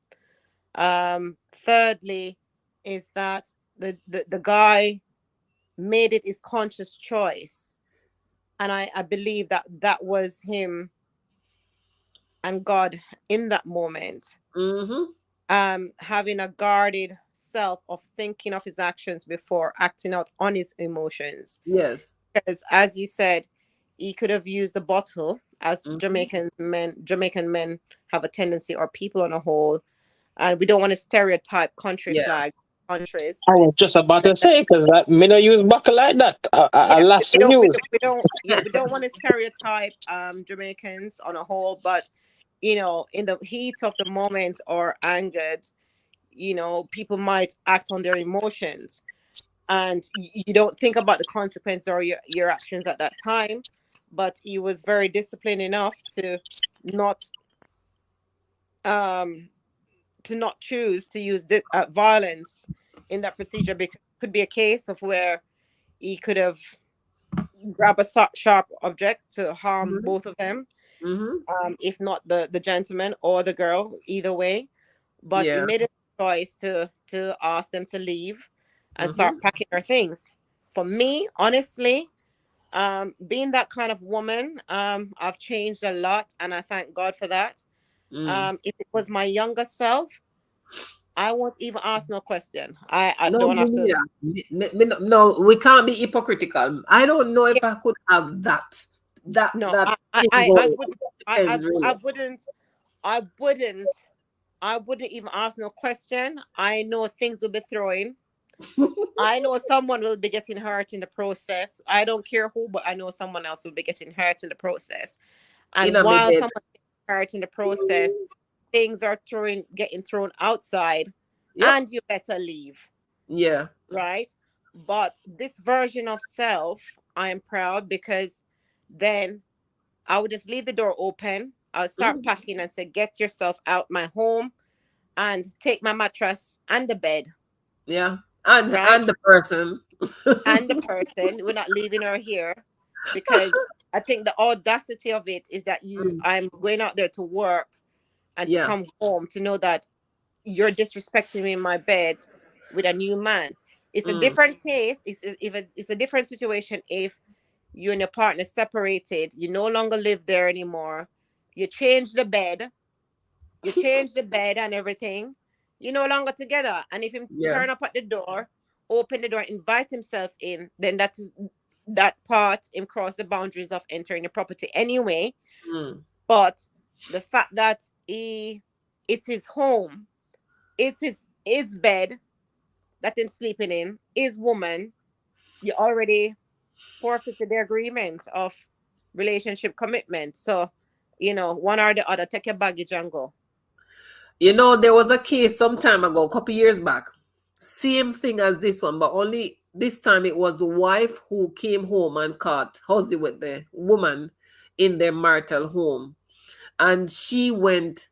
Thirdly, is that the guy made it his conscious choice. And I believe that that was him and God in that moment, mm-hmm, having a guarded self of thinking of his actions before acting out on his emotions. yes, Because as you said, he could have used the bottle, as mm-hmm, Jamaican men have a tendency, or people on a whole, and we don't want to stereotype country yeah, flag countries. I was just about to say, because me no use buckle like that. I Yeah, last we use. we don't want to stereotype Jamaicans on a whole, but in the heat of the moment or angered, people might act on their emotions, and you don't think about the consequences or your actions at that time. But he was very disciplined enough not um to not choose to use violence in that procedure, because it could be a case of where he could have grab a sharp object to harm mm-hmm, both of them, mm-hmm, if not the gentleman or the girl, either way. But he yeah, made a choice to ask them to leave and mm-hmm, start packing their things. For me, honestly, being that kind of woman, I've changed a lot, and I thank God for that. mm. If it was my younger self, I won't even ask no question. I No, don't me have to. neither. No, we can't be hypocritical. I don't know Yeah, if I could have no, that I I thing I, I going. would Depends, I really. wouldn't I wouldn't I wouldn't even ask no question. I know things will be throwing. I know someone will be getting hurt in the process. I don't care who, but I know someone else will be getting hurt in the process. In And a while bed. someone gets hurt in the process, things are getting thrown outside, Yep. and you better leave, Yeah. right? But this version of self, I am proud, because then I would just leave the door open. I would start Mhm. packing and say, "Get yourself out my home and take my mattress and the bed," Yeah. And right? the person. And the person. We're not leaving her here, because I think the audacity of it is that Mm. I'm going out there to work and to Yeah. come home to know that you're disrespecting me in my bed with a new man. It's a Mm. different case. It's a different situation if you and your partner separated. You no longer live there anymore. You change the bed. You change the bed and everything. You're no longer together. And if him Yeah. turn up at the door, open the door, invite himself in, then that part him cross the boundaries of entering the property anyway. Mm. But the fact that it's his home, it's his bed that him sleeping in, his woman, you already forfeited the agreement of relationship commitment. So, one or the other, take your baggage and go. There was a case some time ago, a couple years back. Same thing as this one, but only this time it was the wife who came home and caught Hosey with the woman in their marital home. And she went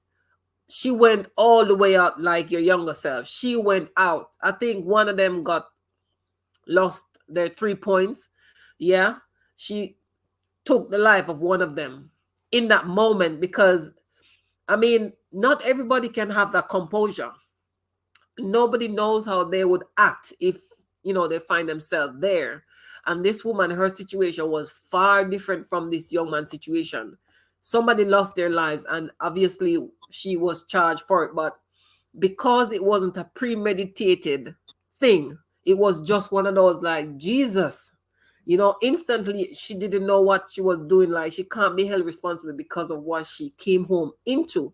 all the way out like your younger self. She went out. I think one of them got lost their 3 points. Yeah. She took the life of one of them in that moment, because I mean, not everybody can have that composure. Nobody knows how they would act if, they find themselves there. And this woman, her situation was far different from this young man's situation. Somebody lost their lives, and obviously she was charged for it, but because it wasn't a premeditated thing, it was just one of those, like, Jesus, instantly she didn't know what she was doing. Like, she can't be held responsible because of what she came home into.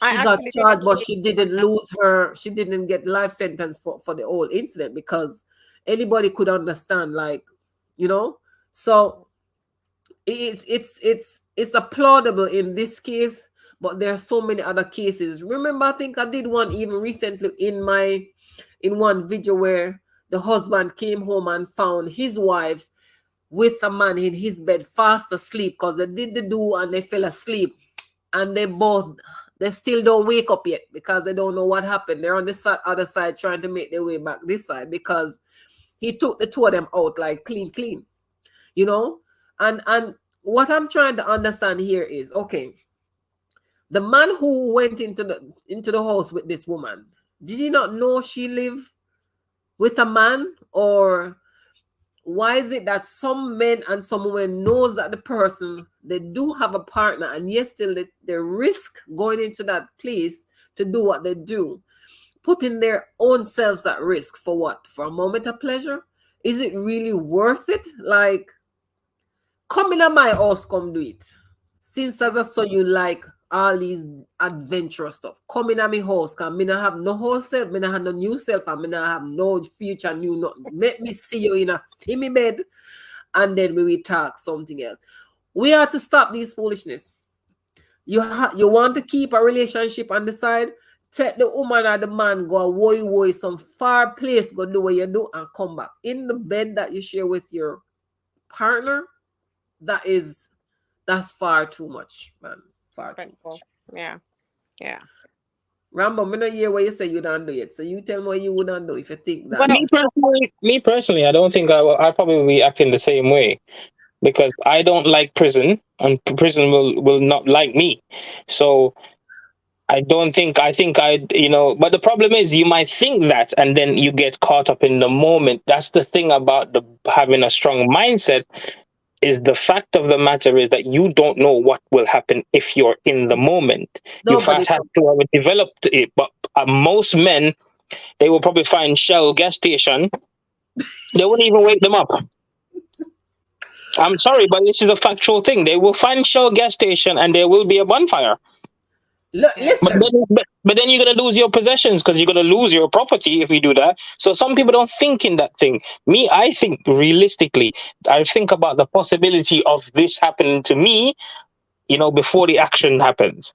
I She got actually didn't charged, but see she didn't get life sentence for the whole incident, because anybody could understand, like, so it's applaudable in this case, but there are so many other cases. Remember, I think I did one even recently in one video where the husband came home and found his wife with a man in his bed fast asleep, because they did the do and they fell asleep, and they still don't wake up yet because they don't know what happened. They're on the other side trying to make their way back this side, because he took the two of them out, like, clean, you know. And what I'm trying to understand here is, okay, the man who went into the house with this woman, did he not know she lived with a man? Or why is it that some men and some women knows that the person, they do have a partner, and yet still they risk going into that place to do what they do, putting their own selves at risk for what? For a moment of pleasure? Is it really worth it? Like, come in my house, come do it. Since as I saw you like all these adventurous stuff, come in my house, cause me not have no whole self, me not have no new self, and me not have no future new nothing. Make me see you in a filmy bed, and then we will talk something else. We have to stop these foolishness. You want to keep a relationship on the side, take the woman or the man, go away some far place, go do what you do, and come back. In the bed that you share with your partner, that's far too much, man. Far too respectful. much. Yeah, yeah. Rambo, me not hear what you say you don't do it. So you tell me what you wouldn't do if you think that. Well, Me personally, I don't think I probably be acting the same way, because I don't like prison, and prison will not like me. So I don't think I think but the problem is, you might think that, and then you get caught up in the moment. That's the thing about the having a strong mindset, is the fact of the matter is that you don't know what will happen if you're in the moment. You Nobody first have knows. to have developed it. But most men, they will probably find Shell gas station. They wouldn't even wake them up. I'm sorry, but this is a factual thing. They will find Shell gas station and there will be a bonfire. yeah. But Listen, then you're gonna lose your possessions, because you're gonna lose your property if you do that. So some people don't think in that thing. Me, I think realistically. I think about the possibility of this happening to me, before the action happens.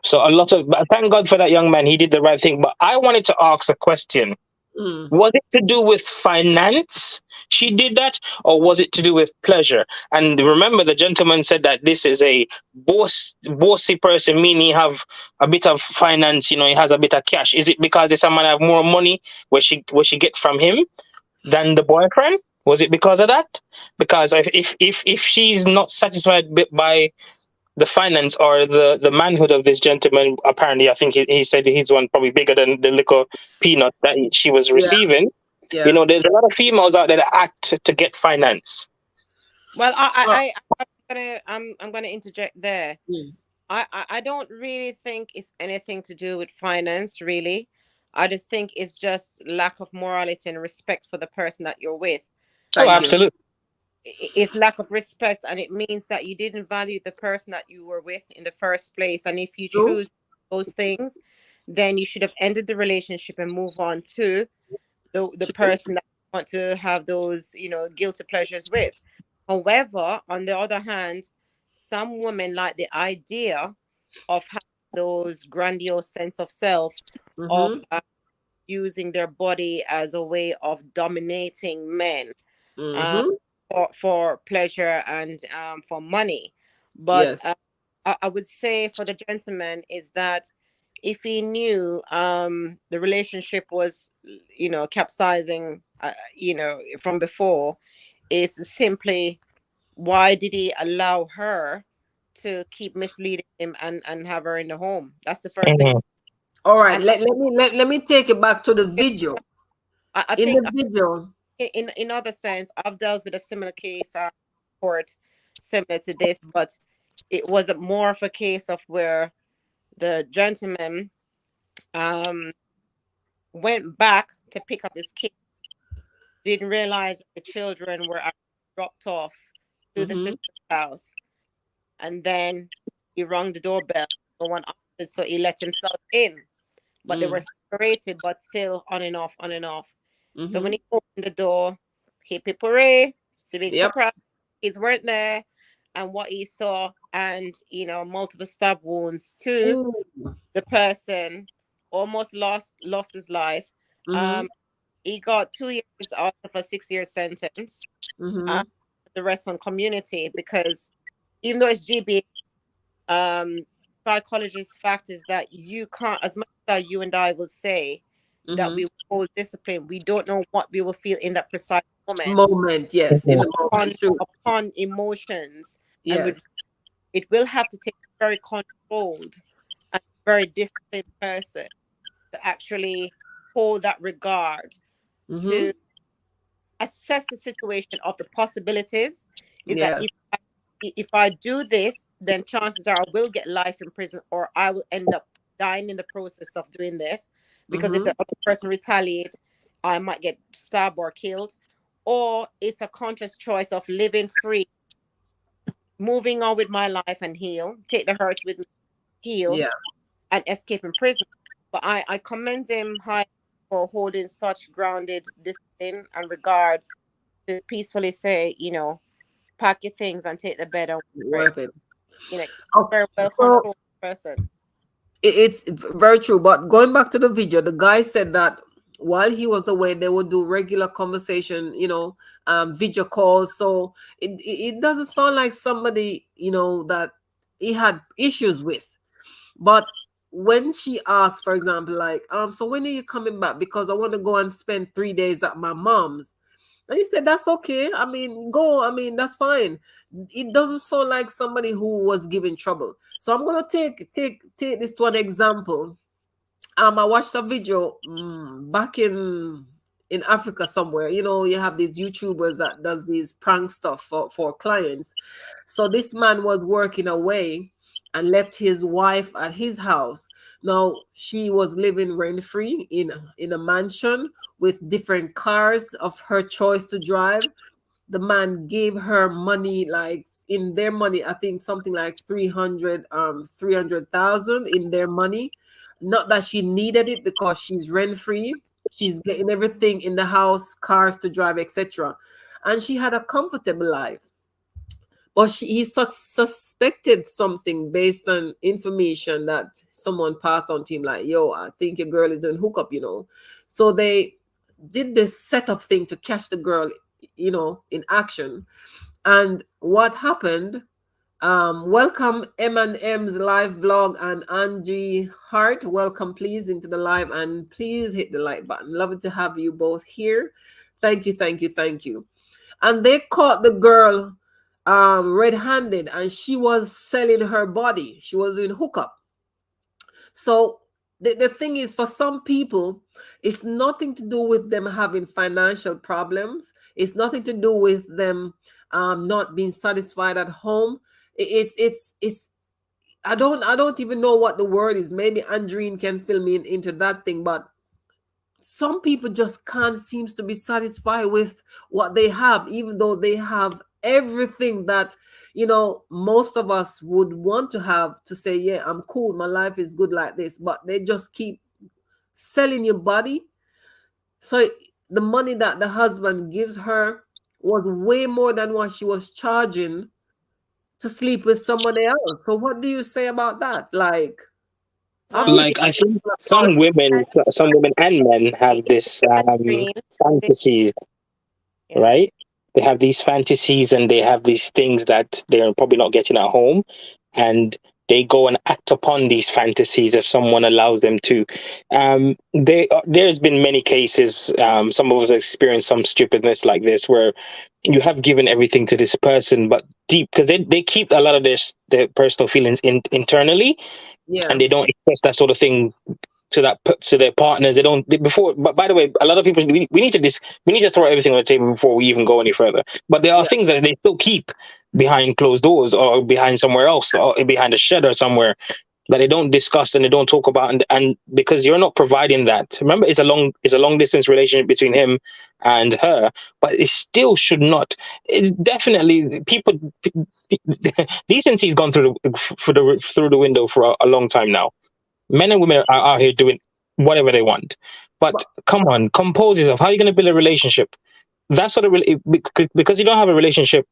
So but thank God for that young man. He did the right thing. But I wanted to ask a question. mm, Was it to do with finance? She did that, or was it to do with pleasure? And remember, the gentleman said that this is a bossy person, meaning he have a bit of finance. He has a bit of cash. Is it because this man have more money where she get from him than the boyfriend? Was it because of that? Because if she's not satisfied by the finance or the manhood of this gentleman, apparently, I think he said he's one probably bigger than the little peanut that she was yeah, receiving. yeah. There's a lot of females out there that act to get finance. Well, Well, I'm gonna interject there. mm, I don't really think it's anything to do with finance, really. I just think it's just lack of morality and respect for the person that you're with. Oh, thank you. absolutely. It's lack of respect, and it means that you didn't value the person that you were with in the first place. And if you True. choose those things, then you should have ended the relationship and move on to the True. person that you want to have those guilty pleasures with. However, on the other hand, some women like the idea of having those grandiose sense of self, of Mm-hmm. using their body as a way of dominating men, uh, Mm-hmm. for pleasure and for money. But Yes. I would say for the gentleman is that if he knew the relationship was, capsizing, from before, is simply why did he allow her to keep misleading him and have her in the home? That's the first thing. Mhm. All right, And let me take it back to the video. I In think the video, in other sense, I've dealt with a similar case court similar to this, but it was more of a case of where the gentleman um went back to pick up his kid, didn't realize the children were actually dropped off to the mm-hmm, sister's house, and then he rang the doorbell. No one answered, so he let himself in. But they were mm, separated, but still on and off, on and off. So when mm-hmm. he opened the door, hippie hooray, big Yep. surprise, kids weren't there. And what he saw, and multiple stab wounds to Ooh. the person, almost lost his life. Mm-hmm, Um, he got 2 years out of a 6 year sentence. Uh, mm-hmm. the rest on community, because even though it's GB, um, psychologist fact is that you can't, as much as you and I will say that Mm-hmm. we will hold discipline, we don't know what we will feel in that precise moment Moment, yes, in Mhm. the upon moment, true. upon emotions, and Yes. it will have to take a very controlled and very disciplined person to actually hold that regard, Mm-hmm. to assess the situation of the possibilities. Is that Yes. if I do this, then chances are I will get life in prison, or I will end up dying in the process of doing this. Because if Mm-hmm. the other person retaliates, I might get stabbed or killed. Or it's a conscious choice of living free, moving on with my life and heal, take the hurt with me, heal, Yeah. and escape in prison. But I commend him high for holding such grounded discipline and regard to peacefully say, pack your things and take the bed and pray. Worth it. Oh, Very well so controlled person. it's very true. But going back to the video, the guy said that while he was away, they would do regular conversation, video calls. So it doesn't sound like somebody, that he had issues with. But when she asks, for example, like, so when are you coming back? Because I want to go and spend 3 days at my mom's. And he said, that's okay. I mean, go. I mean, that's fine. It doesn't sound like somebody who was giving trouble. So I'm gonna take this one example. I watched a video back in Africa somewhere. You have these YouTubers that does these prank stuff for clients. So this man was working away and left his wife at his house. Now she was living rent free in a mansion with different cars of her choice to drive. The man gave her money, like in their money, I think something like 300,000 in their money. Not that she needed it because she's rent free, she's getting everything in the house, cars to drive, etc., and she had a comfortable life. But he suspected something based on information that someone passed on to him, like, yo, I think your girl is doing hookup. So they did this setup thing to catch the girl, in action. And what happened? Welcome M&M's live vlog and Angie Hart. Welcome, please, into the live, and please hit the like button. Love to have you both here. Thank you, thank you, thank you. And they caught the girl red-handed, and she was selling her body. She was doing hookup. So the thing is, for some people, it's nothing to do with them having financial problems. It's nothing to do with them not being satisfied at home. It's I don't even know what the word is. Maybe Andreen can fill me into that thing, but some people just can't seems to be satisfied with what they have, even though they have everything that most of us would want to have, to say, yeah, I'm cool, my life is good like this, but they just keep selling your body. So the money that the husband gives her was way more than what she was charging to sleep with somebody else. So what do you say about that? Like, Well, obviously Like I think people are some women and men have it this green. fantasies, Yes. right? They have these fantasies and they have these things that they're probably not getting at home, and they go and act upon these fantasies if someone allows them to. There's been many cases. Some of us experienced some stupidness like this, where you have given everything to this person, but deep, because they keep a lot of their personal feelings internally, Yeah. and they don't express that sort of thing to their partners. They don't before. But by the way, a lot of people, we need to we need to throw everything on the table before we even go any further. But there are Yeah. things that they still keep behind closed doors, or behind somewhere else, or behind a shed or somewhere, that they don't discuss and they don't talk about. And because you're not providing that, remember, it's a long distance relationship between him and her, but it still should not. It's definitely people. Decency's gone through the window for a long time now. Men and women are out here doing whatever they want. But But come on, compose yourself. How are you going to build a relationship? That's sort of because you don't have a relationship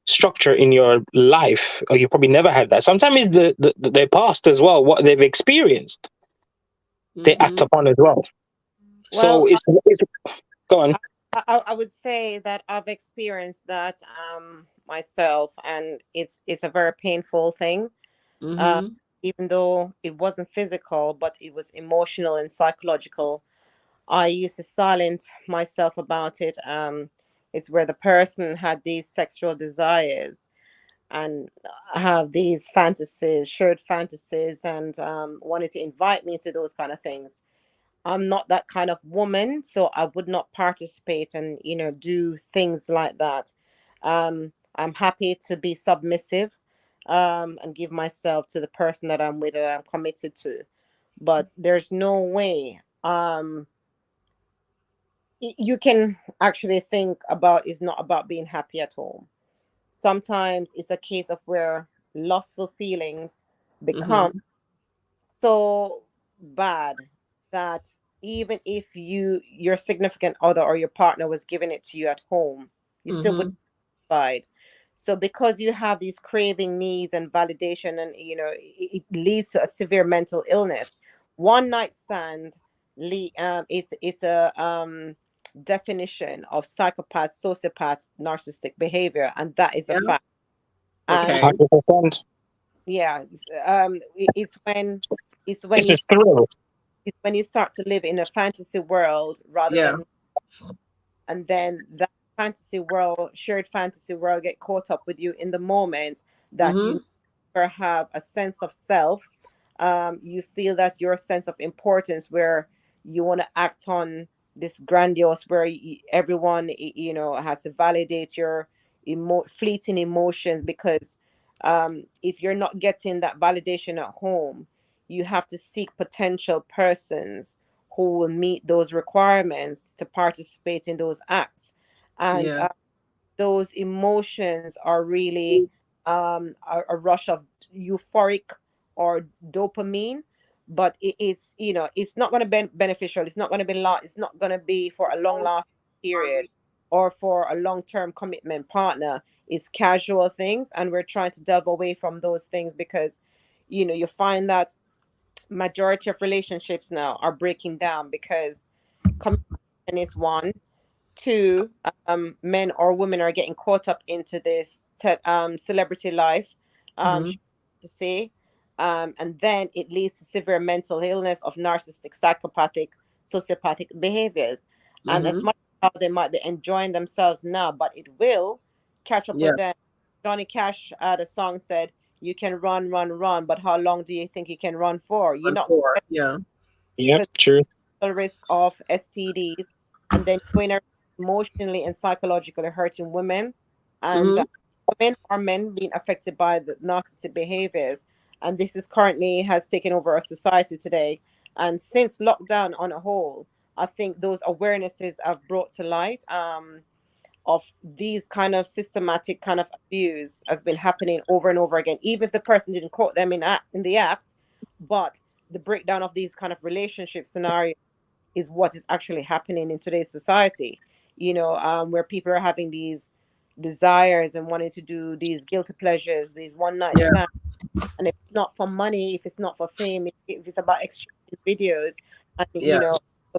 structure in your life, or you probably never had that. Sometimes it's their past as well, what they've experienced, they act mm-hmm. upon as well. So Well, it's go on. I would say that I've experienced that myself, and it's a very painful thing. Uh, Mm-hmm. Even though it wasn't physical, but it was emotional and psychological. I used to silence myself about it. It's where the person had these sexual desires and have these fantasies, shared fantasies, and wanted to invite me to those kind of things. I'm not that kind of woman, so I would not participate and do things like that. I'm happy to be submissive, and give myself to the person that I'm with, that I'm committed to. But there's no way. You can actually think about, is not about being happy at home. Sometimes it's a case of where lustful feelings Mm-hmm. become so bad that even if your significant other or your partner was giving it to you at home, you still would Mm-hmm. fight. So because you have these craving needs and validation, and it leads to a severe mental illness. One night stand, it's a definition of psychopath, sociopath, narcissistic behavior, and that is a Yeah. fact. And Okay. 100%. yeah, it's when It's you a thrill. it's when you start to live in a fantasy world rather Yeah. than, and then that fantasy world, shared fantasy world, get caught up with you in the moment that Mm-hmm. you never have a sense of self. You feel that's your sense of importance, where you want to act on this grandiose, where everyone has to validate your fleeting emotions, because if you're not getting that validation at home, you have to seek potential persons who will meet those requirements to participate in those acts. And Yeah. those emotions are really a rush of euphoric or dopamine, but it's not going to be beneficial. It's not going to be long. It's not going to be for a long lasting period or for a long term commitment partner. It's casual things, and we're trying to delve away from those things, because you find that majority of relationships now are breaking down because communication is one. Two, men or women are getting caught up into this celebrity life, Mm-hmm. to say, and then it leads to severe mental illness of narcissistic, psychopathic, sociopathic behaviors. And as Mm-hmm. much as how they might be enjoying themselves now, but it will catch up Yeah. with them. Johnny Cash had a song said, "You can run, run, run, but how long do you think you can run for? You're One not four. Yeah. Yep, true. risk of STDs, and then going around emotionally and psychologically hurting women, and Mm-hmm. women or men being affected by the narcissistic behaviors. And this is currently has taken over our society today. And since lockdown on a whole, I think those awarenesses have brought to light, of these kind of systematic kind of abuse has been happening over and over again, even if the person didn't quote them in the act, but the breakdown of these kind of relationship scenarios is what is actually happening in today's society. Where people are having these desires and wanting to do these guilty pleasures, these one night Yeah. stands, and if it's not for money, if it's not for fame, if it's about exchanging videos, and Yeah.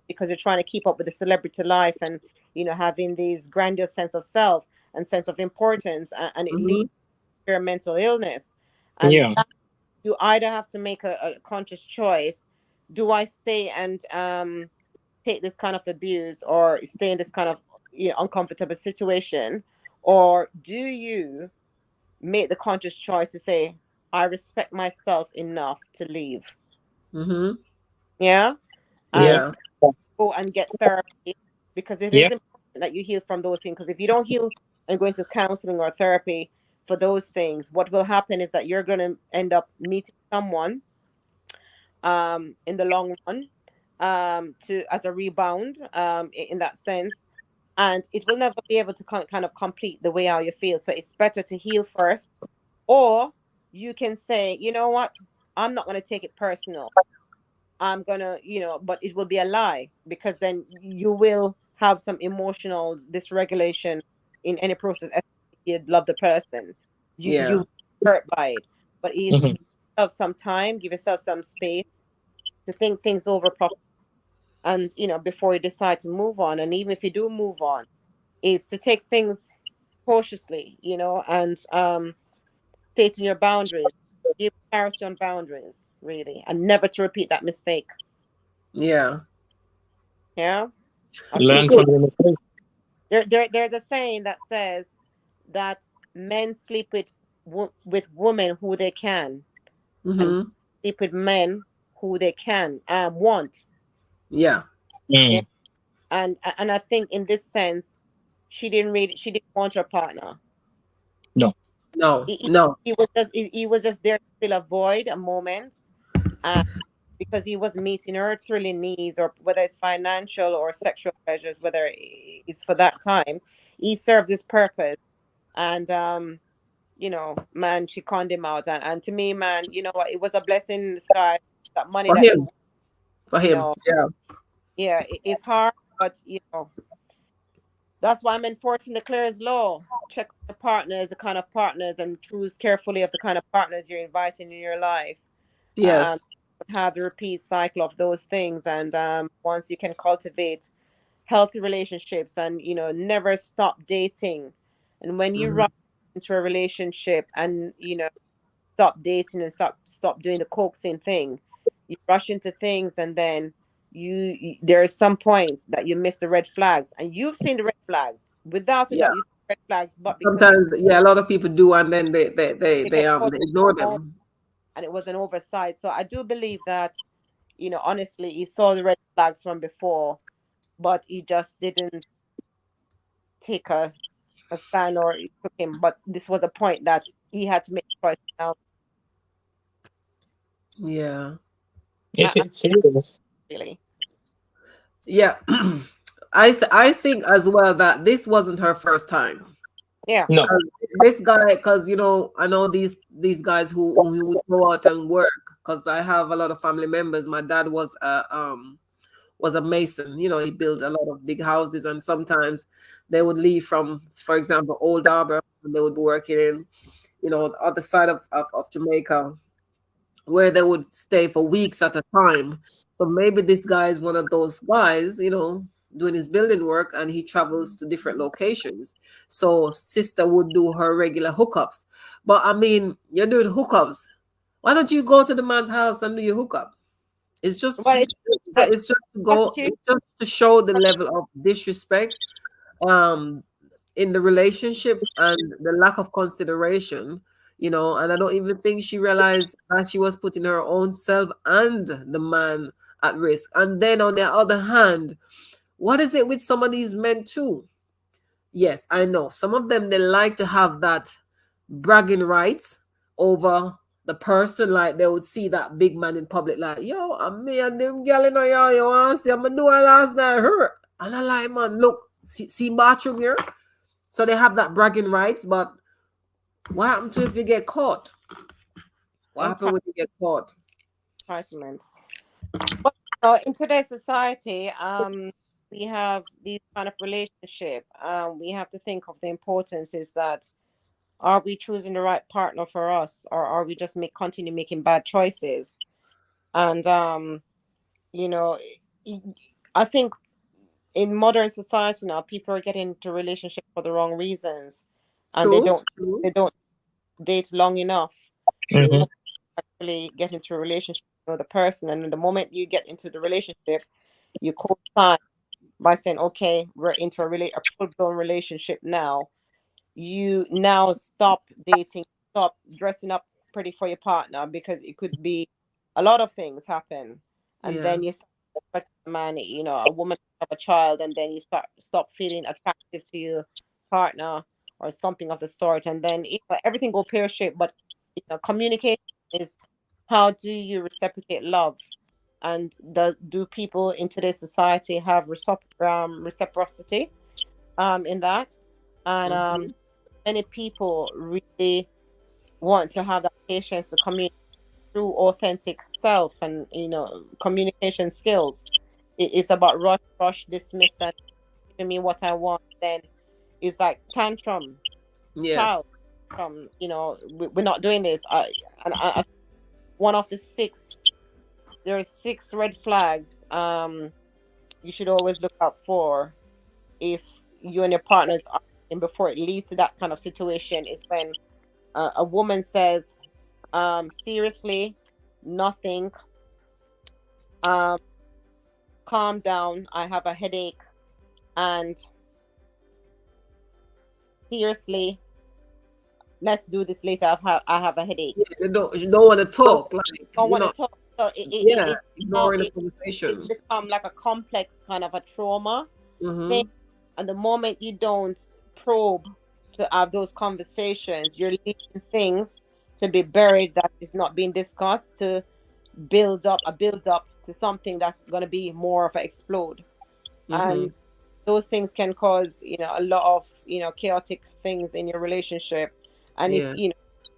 because you're trying to keep up with the celebrity life, and having these grandiose sense of self and sense of importance, and it Mm-hmm. leads to your mental illness. And Yeah. you either have to make a conscious choice. Do I stay and take this kind of abuse, or stay in this kind of uncomfortable situation, Or do you make the conscious choice to say, I respect myself enough to leave? Mm-hmm. Yeah. Yeah. And Yeah. go and get therapy, because it Yeah. is important that you heal from those things. Because if you don't heal and go into counseling or therapy for those things, what will happen is that you're going to end up meeting someone in the long run, to as a rebound, in that sense, and it will never be able to kind of complete the way how you feel. So it's better to heal first, or you can say, you know what, I'm not going to take it personal. I'm gonna, but it will be a lie, because then you will have some emotional dysregulation in any process. Especially if you love the person, Yeah. you hurt by it. But it's Mhm. give yourself some time, give yourself some space to think things over properly, and before you decide to move on. And even if you do move on, is to take things cautiously, and stating your boundaries, give clarity on boundaries, really, and never to repeat that mistake. Yeah. Yeah. I think Learn So. from your mistakes. there's a saying that says that men sleep with women who they can, and Mm-hmm. sleep with men who they can want. Yeah. Yeah. Mm. And I think in this sense, she didn't want her partner. No. No. He, he, No. he was just there to fill a void, a moment, uh, because he was meeting her thrilling needs, or whether it's financial or sexual pleasures, whether it's for that time, he served his purpose. And man, she conned him out. And to me, man, you know what, it was a blessing in the sky, that money For that he, him. For you him. know Yeah. yeah, it's hard, but that's why I'm enforcing the Clare's law. Check the partners, the kind of partners, and choose carefully of the kind of partners you're inviting in your life. um, Yes. have the repeat cycle of those things. And once you can cultivate healthy relationships, and never stop dating. And when you Mm-hmm. run into a relationship, and stop dating and stop doing the coaxing thing, you rush into things, and then there are some points that you miss the red flags, and you've seen the red flags, without a Yeah. doubt you see the red flags, but because Sometimes, yeah, a lot of people do, and then they get caught they in ignore hormones, them. and it was an oversight. So I do believe that, honestly, he saw the red flags from before, but he just didn't take a stand, or it took him. But this was a point that he had to make a choice now. Yeah. Yes, I it's serious. really, Yeah. I think as well that this wasn't her first time. yeah. No. This guy, because I know these guys who would go out and work. Because I have a lot of family members. My dad was a mason. He built a lot of big houses, and sometimes they would leave from, for example, Old Harbor, and they would be working in the other side of Jamaica, where they would stay for weeks at a time. So maybe this guy is one of those guys, doing his building work, and he travels to different locations. So sister would do her regular hookups. But I mean, you're doing hookups. Why don't you go to the man's house and do your hookup? It's just Well, but it's just to go. prostitute. It's just to show the level of disrespect um in the relationship, and the lack of consideration. And I don't even think she realized that she was putting her own self and the man at risk. And then on the other hand, what is it with some of these men too? Yes, I know some of them, they like to have that bragging rights over the person. Like, they would see that big man in public, like, yo, I'm me and them girl in here, you want to see I'm doing last night, her. And I like, man, look, see bathroom here. So they have that bragging rights. But what happened to if you get caught? What happened when you get caught? Enticement. But in today's society, we have these kind of relationship. We have to think of the importance is that, are we choosing the right partner for us, or are we just continue making bad choices? And you know, I I think in modern society now, people are getting into relationships for the wrong reasons, and they True, don't true, they don't date long enough Hmm. true. actually get into a relationship with the person. And the moment you get into the relationship, you co-sign by saying, okay, we're into a full-blown relationship now. you now stop dating, stop dressing up pretty for your partner, because it could be a lot of things happen. And Yeah. then you start expecting a man, a woman to have a child, and then you stop feeling attractive to your partner or something of the sort. And then everything go pear shaped. But communication is, how do you reciprocate love? And do people in today's society have reciprocity in that? And Mm-hmm. many people really want to have that patience to communicate through authentic self and communication skills. It's about rush, dismiss, and giving me what I want. Then it's like tantrum, Yes. child. We're not doing this. One of the six. There are six red flags. You should always look out for if you and your partners are arguing before it leads to that kind of situation. Is when a woman says, seriously, nothing, um, calm down, I have a headache, and seriously, let's do this later. I have a headache. Yeah, you don't want to Don't, talk. Like, don't want to talk. So yeah, now ignoring the conversation. it's become like a complex kind of a trauma thing. Mm-hmm. And the moment you don't probe to have those conversations, you're leaving things to be buried that is not being discussed, to build up to something that's going to be more of an explode. Mm-hmm. And those things can cause a lot of chaotic things in your relationship. And Yeah.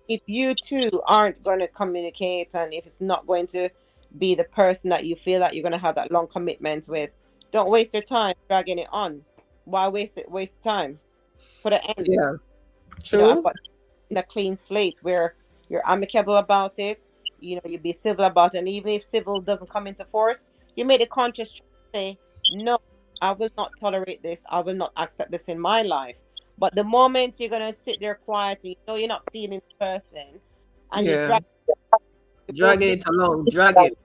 if you two aren't going to communicate, and if it's not going to be the person that you feel that you're going to have that long commitment with, don't waste your time dragging it on. Why waste time? Put an end. Yeah. True. But in a clean slate where you're amicable about it, you be civil about it. And even if civil doesn't come into force, you made a conscious choice to say, no, I will not tolerate this. I will not accept this in my life. But the moment you're gonna sit there quiet and you're not feeling the person, and Yeah. you're both Dragging leading, it along. Drag it.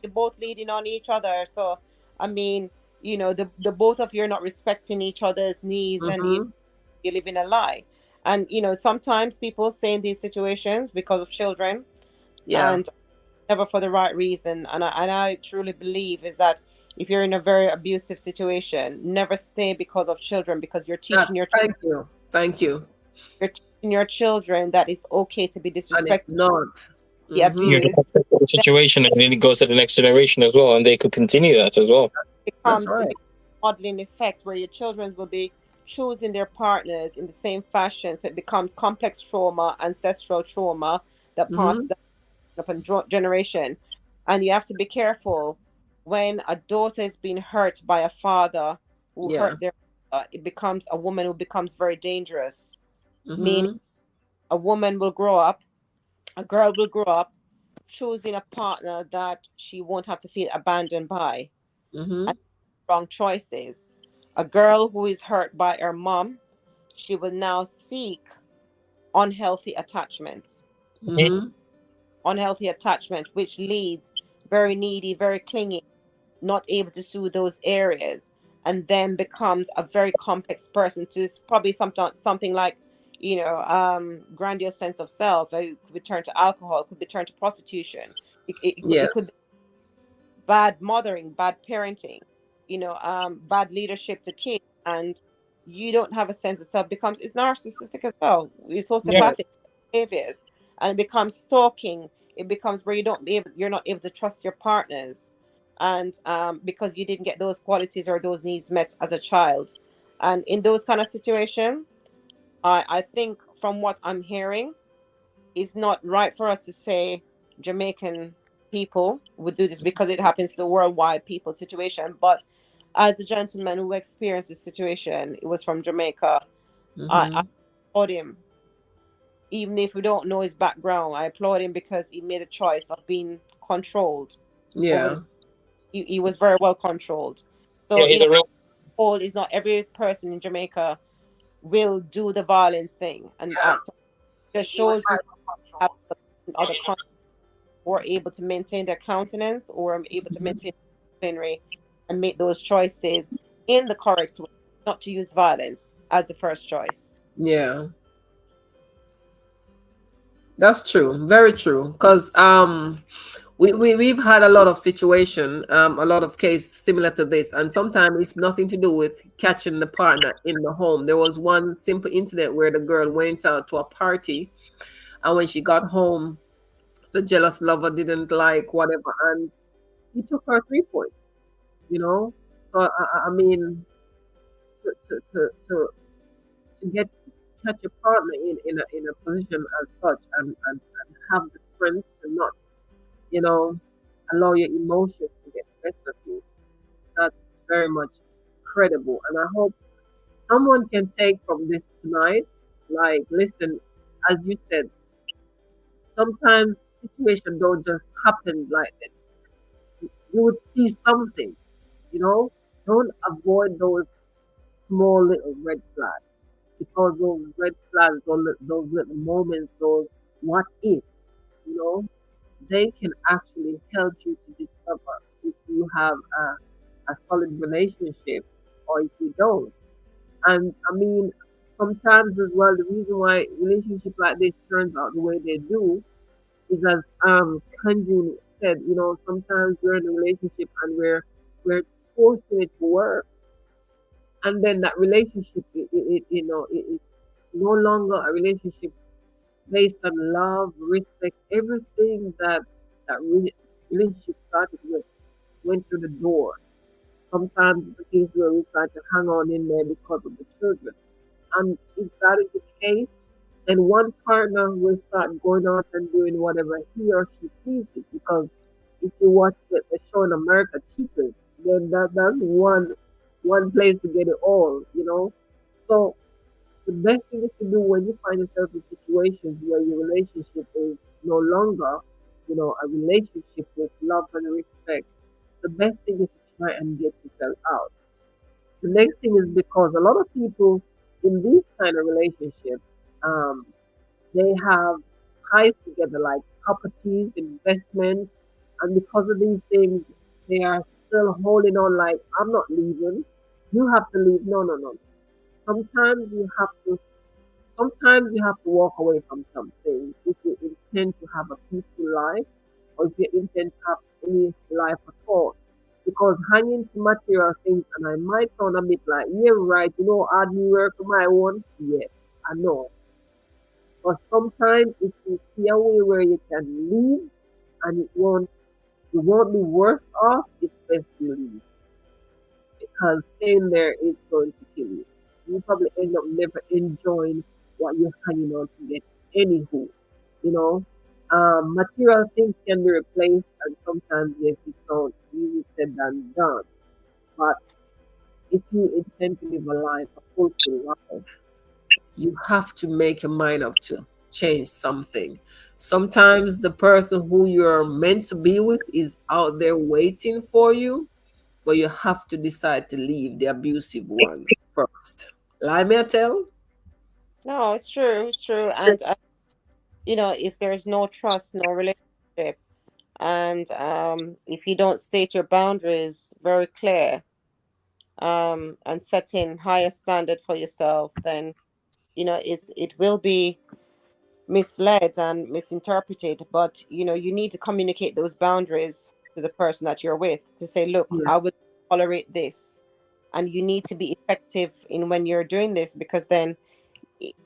you're both leading on each other. So I mean, the both of you are not respecting each other's needs, and Mm-hmm. you're living a lie. And sometimes people stay in these situations because of children, Yeah. and never for the right reason. And I truly believe is that if you're in a very abusive situation, never stay because of children, because Thank you. Thank you. you're teaching your children that it's okay to be And it's disrespected, not. be Mm-hmm. You're the abused. context of the Then situation, and then it goes to the next generation as well, and they could continue that as well. That's it right. becomes a modeling effect where your children will be choosing their partners in the same fashion. So it becomes complex trauma, ancestral trauma that Mm-hmm. passed up in generation. And you have to be careful when a daughter is being hurt by a father who Yeah. hurt their mother. It becomes a woman who becomes very dangerous. Meaning, Mm-hmm. a woman will grow up, a girl will grow up choosing a partner that she won't have to feel abandoned by, Mm-hmm. and wrong choices. A girl who is hurt by her mom, she will now seek unhealthy attachments. Mhm. Mm-hmm. Unhealthy attachment, which leads very needy, very clingy, not able to soothe those areas, and then becomes a very complex person to probably something like grandiose sense of self. It could be turned to alcohol, it could be turned to prostitution, it could Yes. be bad mothering, bad parenting, bad leadership to kids. And you don't have a sense of self, becomes it's narcissistic as well. It's Yeah, sociopathic behaviors, and it becomes stalking. It becomes where you're not able to trust your partners, and because you didn't get those qualities or those needs met as a child. And in those kind of situation, I think from what I'm hearing, it's not right for us to say Jamaican people would do this, because it happens to the worldwide people situation. But as a gentleman who experienced this situation, it was from Jamaica. I Mm-hmm. applaud him, even if we don't know his background. I applaud him because he made a choice of being controlled over Yeah. he was very well controlled. yeah, So he's a real. all is not every person in Jamaica will do the violence thing and act. It just shows you have other who are able to maintain their countenance, or are able to Mm-hmm. maintain disciplinary and make those choices in the correct way, not to use violence as the first choice. Yeah. That's true. Very true. Because we've had a lot of situation, a lot of cases similar to this, and sometimes it's nothing to do with catching the partner in the home. There was one simple incident where the girl went out to a party, and when she got home, the jealous lover didn't like whatever, and he took her 3 points. You know, so I mean, to to to to, to get catch a partner in a position as such, and have the strength to not, you know, allow your emotions to get the best of you. That's very much credible. And I hope someone can take from this tonight. Like, listen, as you said, sometimes situations don't just happen like this. You would see something, you know. Don't avoid those small little red flags, because those red flags, those little moments, those what if, you know, they can actually help you to discover if you have a solid relationship or if you don't. And I mean, sometimes as well, the reason why relationship like this turns out the way they do is, as Kanjun said, you know, sometimes we're in a relationship and we're forcing it to work, and then that relationship, it's no longer a relationship based on love, respect, everything that relationship started with went through the door. Sometimes it's a case where we try to hang on in there because of the children. And if that is the case, then one partner will start going out and doing whatever he or she pleases. Because if you watch the show in America, Cheaters, then that's one place to get it all, you know. So the best thing is to do when you find yourself in situations where your relationship is no longer, you know, a relationship with love and respect. The best thing is to try and get yourself out. The next thing is because a lot of people in these kind of relationships, um, they have ties together like properties, investments, and because of these things, they are still holding on like, I'm not leaving. You have to leave. No, no, no. Sometimes you have to Sometimes you have to walk away from some things if you intend to have a peaceful life, or if you intend to have any life at all. Because hanging to material things, and I might sound a bit like, yeah, right, you know, hard me work on my own. Yes, I know. But sometimes if you see a way where you can leave and you won't be worse off, it's best to leave, because staying there is going to kill you. You probably end up never enjoying what you're hanging on to get. Anywho, you know, material things can be replaced, and sometimes yes, it's so easy said than done. But if you intend to live a life, a fulfilled life, you have to make your mind up to change something. Sometimes the person who you're meant to be with is out there waiting for you, but you have to decide to leave the abusive one first. Lie me I tell? No, it's true. It's true. And if there's no trust, no relationship, and if you don't state your boundaries very clear, and setting higher standard for yourself, then it will be misled and misinterpreted. But you need to communicate those boundaries to the person that you're with, to say, look, Yeah. I would tolerate this, and you need to be effective in when you're doing this, because then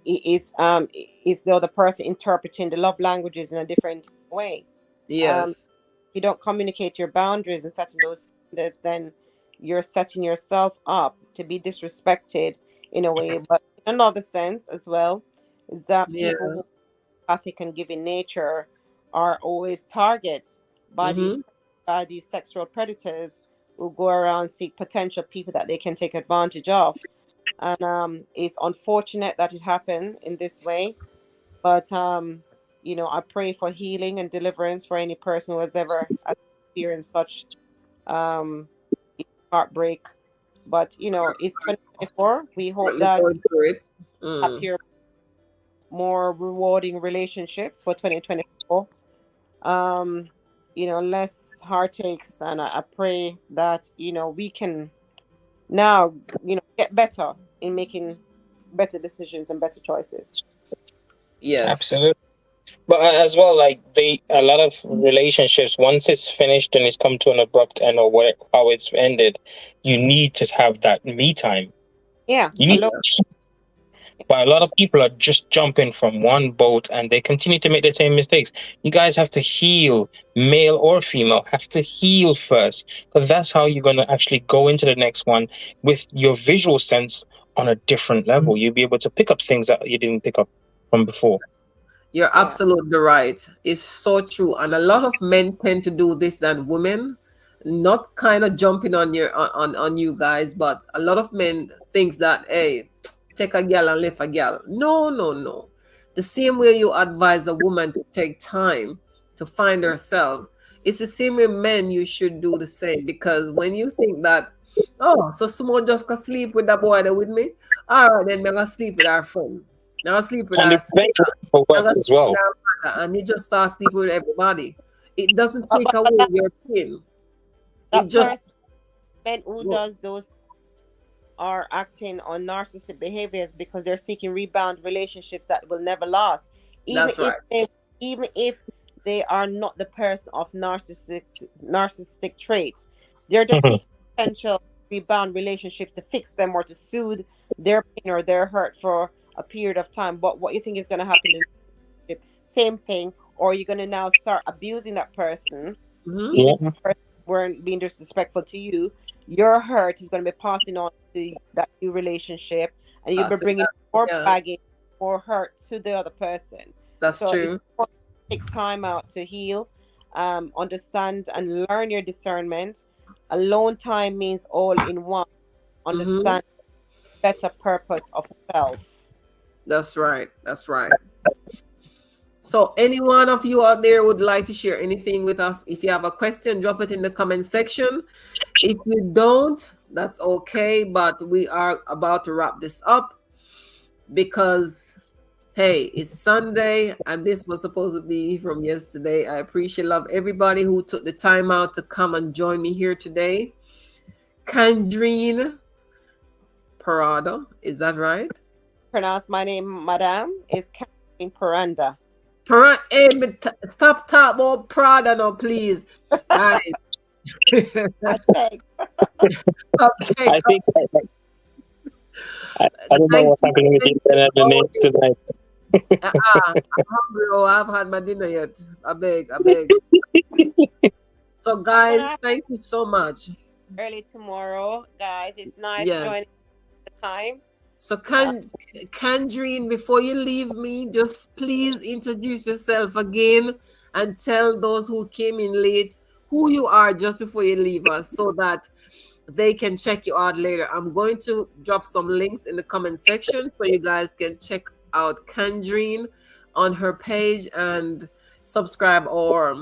is the other person interpreting the love languages in a different way. If Yes. you don't communicate your boundaries and setting those standards, then you're setting yourself up to be disrespected in a way. But in another sense as well, is that Yeah. people who are empathic and giving nature are always targets by these Mm-hmm. sexual predators who go around seek potential people that they can take advantage of. And it's unfortunate that it happened in this way. But I pray for healing and deliverance for any person who has ever experienced such um heartbreak. But it's 2024. We hope Currently that going through it. Mm. happier, more rewarding relationships for 2024. Um, less heartaches, and I pray that we can now get better in making better decisions and better choices. Yes. Absolutely. But as well, like a lot of relationships, once it's finished and it's come to an abrupt end or what, how it's ended, you need to have that me time. Yeah, You need, alone. but a lot of people are just jumping from one boat and they continue to make the same mistakes. You guys have to heal, male or female, have to heal first, because that's how you're going to actually go into the next one with your visual sense on a different level. You'll be able to pick up things that you didn't pick up from before. You're Yeah. absolutely right. It's so true. And a lot of men tend to do this than women. Not kind of jumping on your on you guys, but a lot of men thinks that, hey, take a gal and leave a gal. No, no, no. The same way you advise a woman to take time to find herself, it's the same way men you should do the same. Because when you think that, oh, so someone just go sleep with that boy there with me, all right, then I'm gonna sleep with our friend. I'm gonna sleep with And our the sister. for I'm works gonna as sleep with well. our mother, and you just start sleeping with everybody. It doesn't But, take but, but away that, your pain. It that just person, men who does those are acting on narcissistic behaviors because they're seeking rebound relationships that will never last. Even that's if right. they, even if they are not the person of narcissistic traits, they're just Mhm. seeking potential rebound relationships to fix them or to soothe their pain or their hurt for a period of time. But what you think is going to happen in the relationship? Same thing, or you're going to now start abusing that person, Hmm. even if Yeah. the person weren't being disrespectful to you. Your hurt is going to be passing on to that new relationship, and you'll be That's it. bringing more Yeah, baggage, more hurt to the other person. that's So it's true. important to take time out to heal, understand, and learn your discernment. Alone time means all in one. Hmm. Understand better purpose of self. That's right. That's right. So, any one of you out there would like to share anything with us? If you have a question, drop it in the comment section. If you don't, that's okay. But we are about to wrap this up because, hey, it's Sunday and this was supposed to be from yesterday. I appreciate love everybody who took the time out to come and join me here today. Kandrine Parada, is that right? Pronounce my name, Madame, is Catherine Paranda. Hey, stop talking about Prada now, please, guys. I beg. Okay, I think I don't know thank what's you. happening with Thank the you. internet the names tonight. I'm hungry. Oh, I haven't had my dinner yet. I beg, I beg. So, I'm gonna guys, have thank you so much. early tomorrow, guys. It's nice Yeah. joining the time. So, Uh, Kandrine, before you leave me, just please introduce yourself again and tell those who came in late who you are just before you leave us so that they can check you out later. I'm going to drop some links in the comment section so you guys can check out Kandrine on her page and subscribe or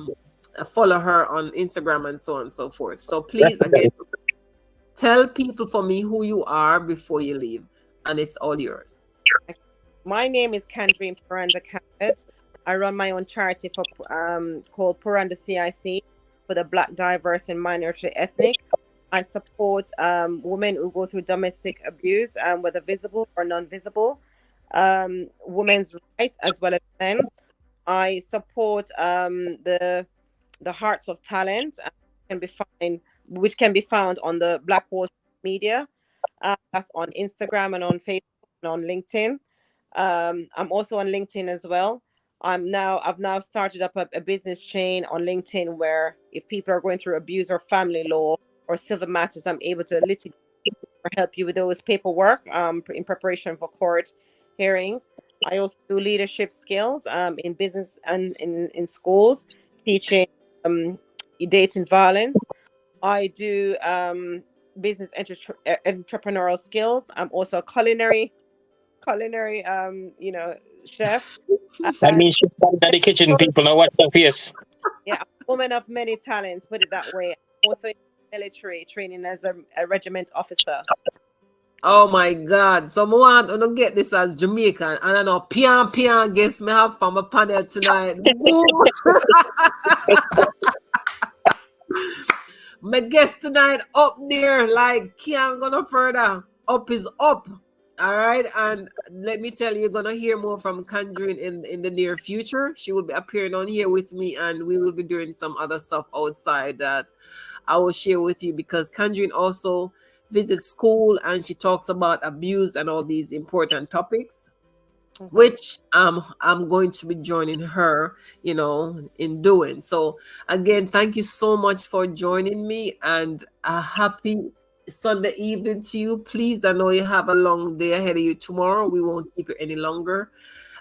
follow her on Instagram and so on and so forth. So please, again, tell people for me who you are before you leave, and it's all yours. my name is Kandrine Paranda Khaled. I run my own charity for called Paranda CIC for the Black, diverse, and minority ethnic. I support women who go through domestic abuse, whether visible or non-visible, women's rights as well as men. I support the Hearts of Talent, can be find which can be found on the Black Wall Media. That's on Instagram and on Facebook and on LinkedIn. I'm also on LinkedIn as well. I've now started up a business chain on LinkedIn where if people are going through abuse or family law or civil matters, I'm able to litigate or help you with those paperwork in preparation for court hearings. I also do leadership skills in business and in schools, teaching um, dating violence. I do business entrepreneurial skills. I'm also a culinary chef. That And means she's in the kitchen, people. Now watch your face. yeah, I'm a woman of many talents, put it that way. I'm also in military training as a regiment officer. Oh my God. So I want to get this as Jamaican. And I know pian pian guess me have from a panel tonight. Woo! My guest tonight up there, like can't go no further. Up is up. All right, and let me tell you, you're gonna hear more from Conjuring in the near future. She will be appearing on here with me, and we will be doing some other stuff outside that I will share with you, because Conjuring also visits school and she talks about abuse and all these important topics, Mhm. which I'm going to be joining her, in doing. So again, thank you so much for joining me, and a happy Sunday evening to you. Please, I know you have a long day ahead of you tomorrow. We won't keep you any longer,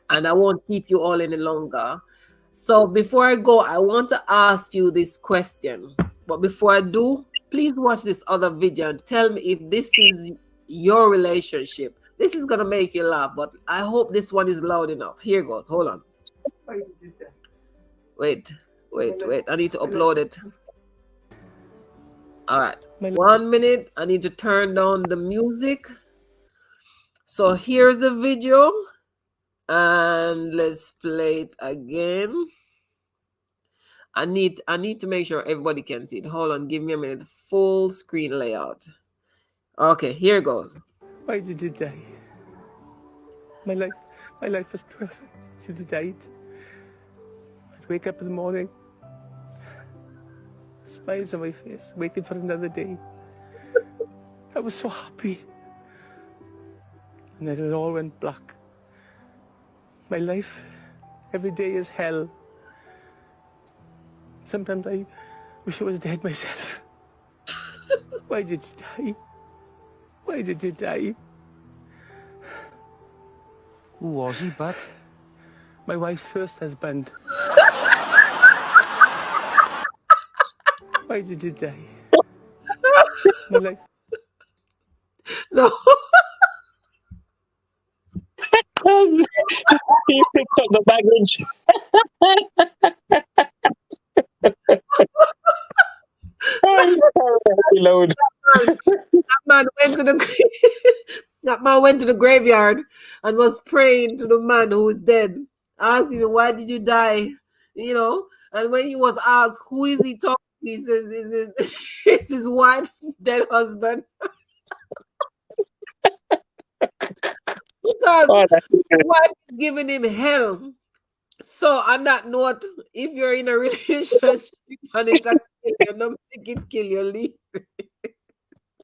and I won't keep you all any longer. So before I go, I want to ask you this question. But before I do, please watch this other video and tell me if this is your relationship. This is gonna make you laugh, but I hope this one is loud enough. Here goes. Hold on. Wait, wait. I need to upload it. All right. 1 minute. I need to turn down the music. So here's the video, and let's play it again. I need to make sure everybody can see it. Hold on, give me a minute. Full screen layout. Okay, here goes. Why did you die? My life, my life was perfect till you died. I'd wake up in the morning, smiles on my face, waiting for another day. I was so happy. And then it all went black. My life, every day is hell. Sometimes I wish I was dead myself. Why did you die? Why did you die? Who was he, Bat? My wife's first husband. Why did you die? My life. No. He picked up the baggage. Reload. That man went to the that man went to the graveyard and was praying to the man who is dead, asking him, "Why did you die?" And when he was asked, "Who is he talking to?" He says, "It's his wife, dead husband." Because Oh, that's his wife is giving him hell. So on that note, if you're in a relationship and it can kill you, don't make it kill you, leave.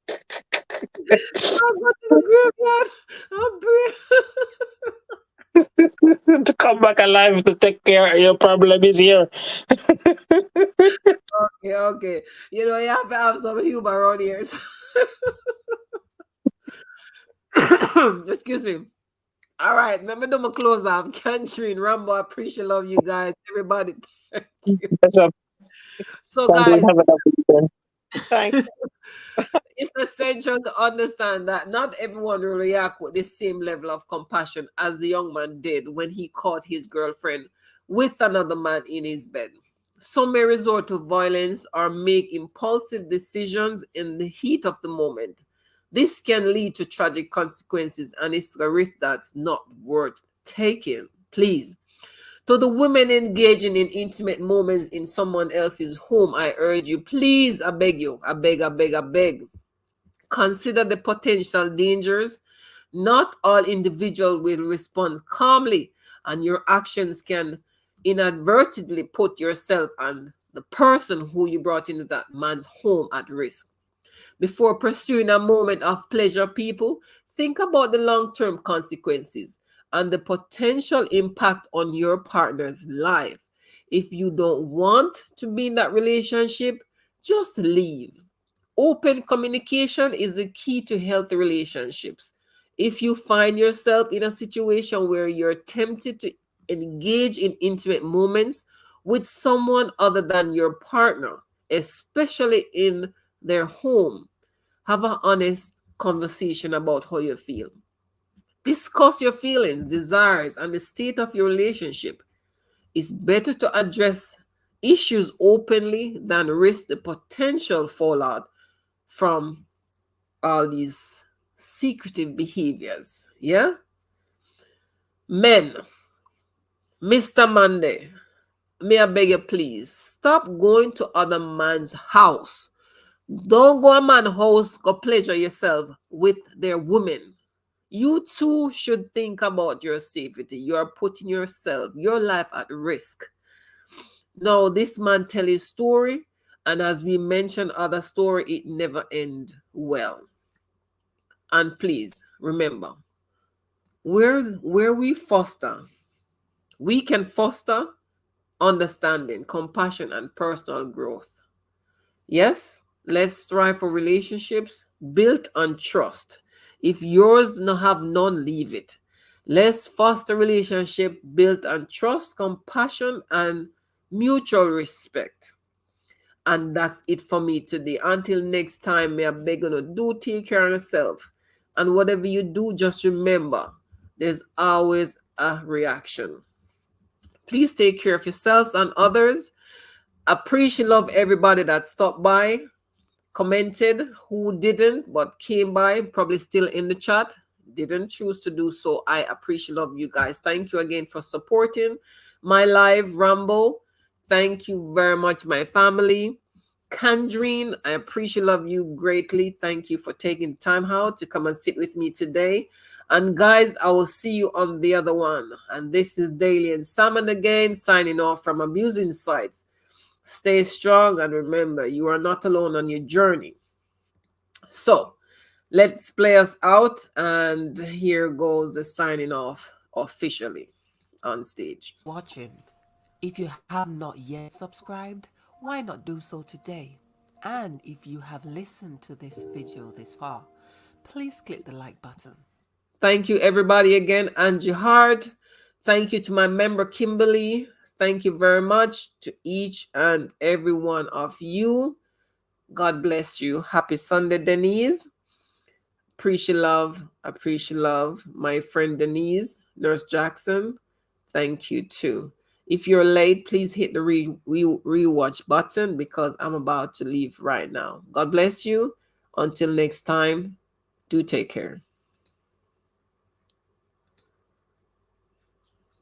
I'll go to the graveyard. I'll pray. to come back alive to take care of your problem is here. Okay. You have to have some humor around here. Excuse me. All right. Remember to my close off. Country Rambo. I appreciate love you guys. Everybody. Thank you. What's up? So Conjuring, guys, have a lovely weekend. Thanks. it's essential to understand that not everyone will react with the same level of compassion as the young man did when he caught his girlfriend with another man in his bed. Some may resort to violence or make impulsive decisions in the heat of the moment. This can lead to tragic consequences, and it's a risk that's not worth taking. Please. To the women engaging in intimate moments in someone else's home, I urge you, please, I beg you, I beg. Consider the potential dangers. Not all individuals will respond calmly, and your actions can inadvertently put yourself and the person who you brought into that man's home at risk. Before pursuing a moment of pleasure, people, think about the long term consequences and the potential impact on your partner's life. If you don't want to be in that relationship, just leave. Open communication is the key to healthy relationships. If you find yourself in a situation where you're tempted to engage in intimate moments with someone other than your partner, especially in their home, have an honest conversation about how you feel. Discuss your feelings, desires, and the state of your relationship. It's better to address issues openly than risk the potential fallout from all these secretive behaviors. Yeah? Men, Mr. Monday, may I beg you please stop going to other man's house. Don't go a man's house, go pleasure yourself with their women. You too should think about your safety. You are putting yourself, your life at risk. Now, this man tell his story, and as we mentioned other story, it never end well. And please remember, where we foster, we can foster understanding, compassion, and personal growth. Yes, let's strive for relationships built on trust. If yours no have none, leave it. Let's foster relationship built on trust, compassion, and mutual respect. And that's it for me today. Until next time, may I beg you to do take care of yourself. And whatever you do, just remember there's always a reaction. Please take care of yourselves and others. Appreciate love everybody that stopped by, commented, who didn't but came by, probably still in the chat, didn't choose to do so. I appreciate love you guys. Thank you again for supporting my live ramble. Thank you very much, my family. Kandrine, I appreciate love you greatly. Thank you for taking time out to come and sit with me today. And guys, I will see you on the other one. And this is Dalian Salmon again, signing off from Abusing Sites. Stay strong and remember, you are not alone on your journey. So let's play us out. And here goes the signing off officially on stage. Watching. If you have not yet subscribed, why not do so today? And if you have listened to this video this far, please click the like button. Thank you, everybody, again. Angie Hart. Thank you to my member, Kimberly. Thank you very much to each and every one of you. God bless you. Happy Sunday, Denise. Appreciate love. My friend Denise, Nurse Jackson. Thank you too. If you're late, please hit the rewatch button because I'm about to leave right now. God bless you. Until next time, do take care.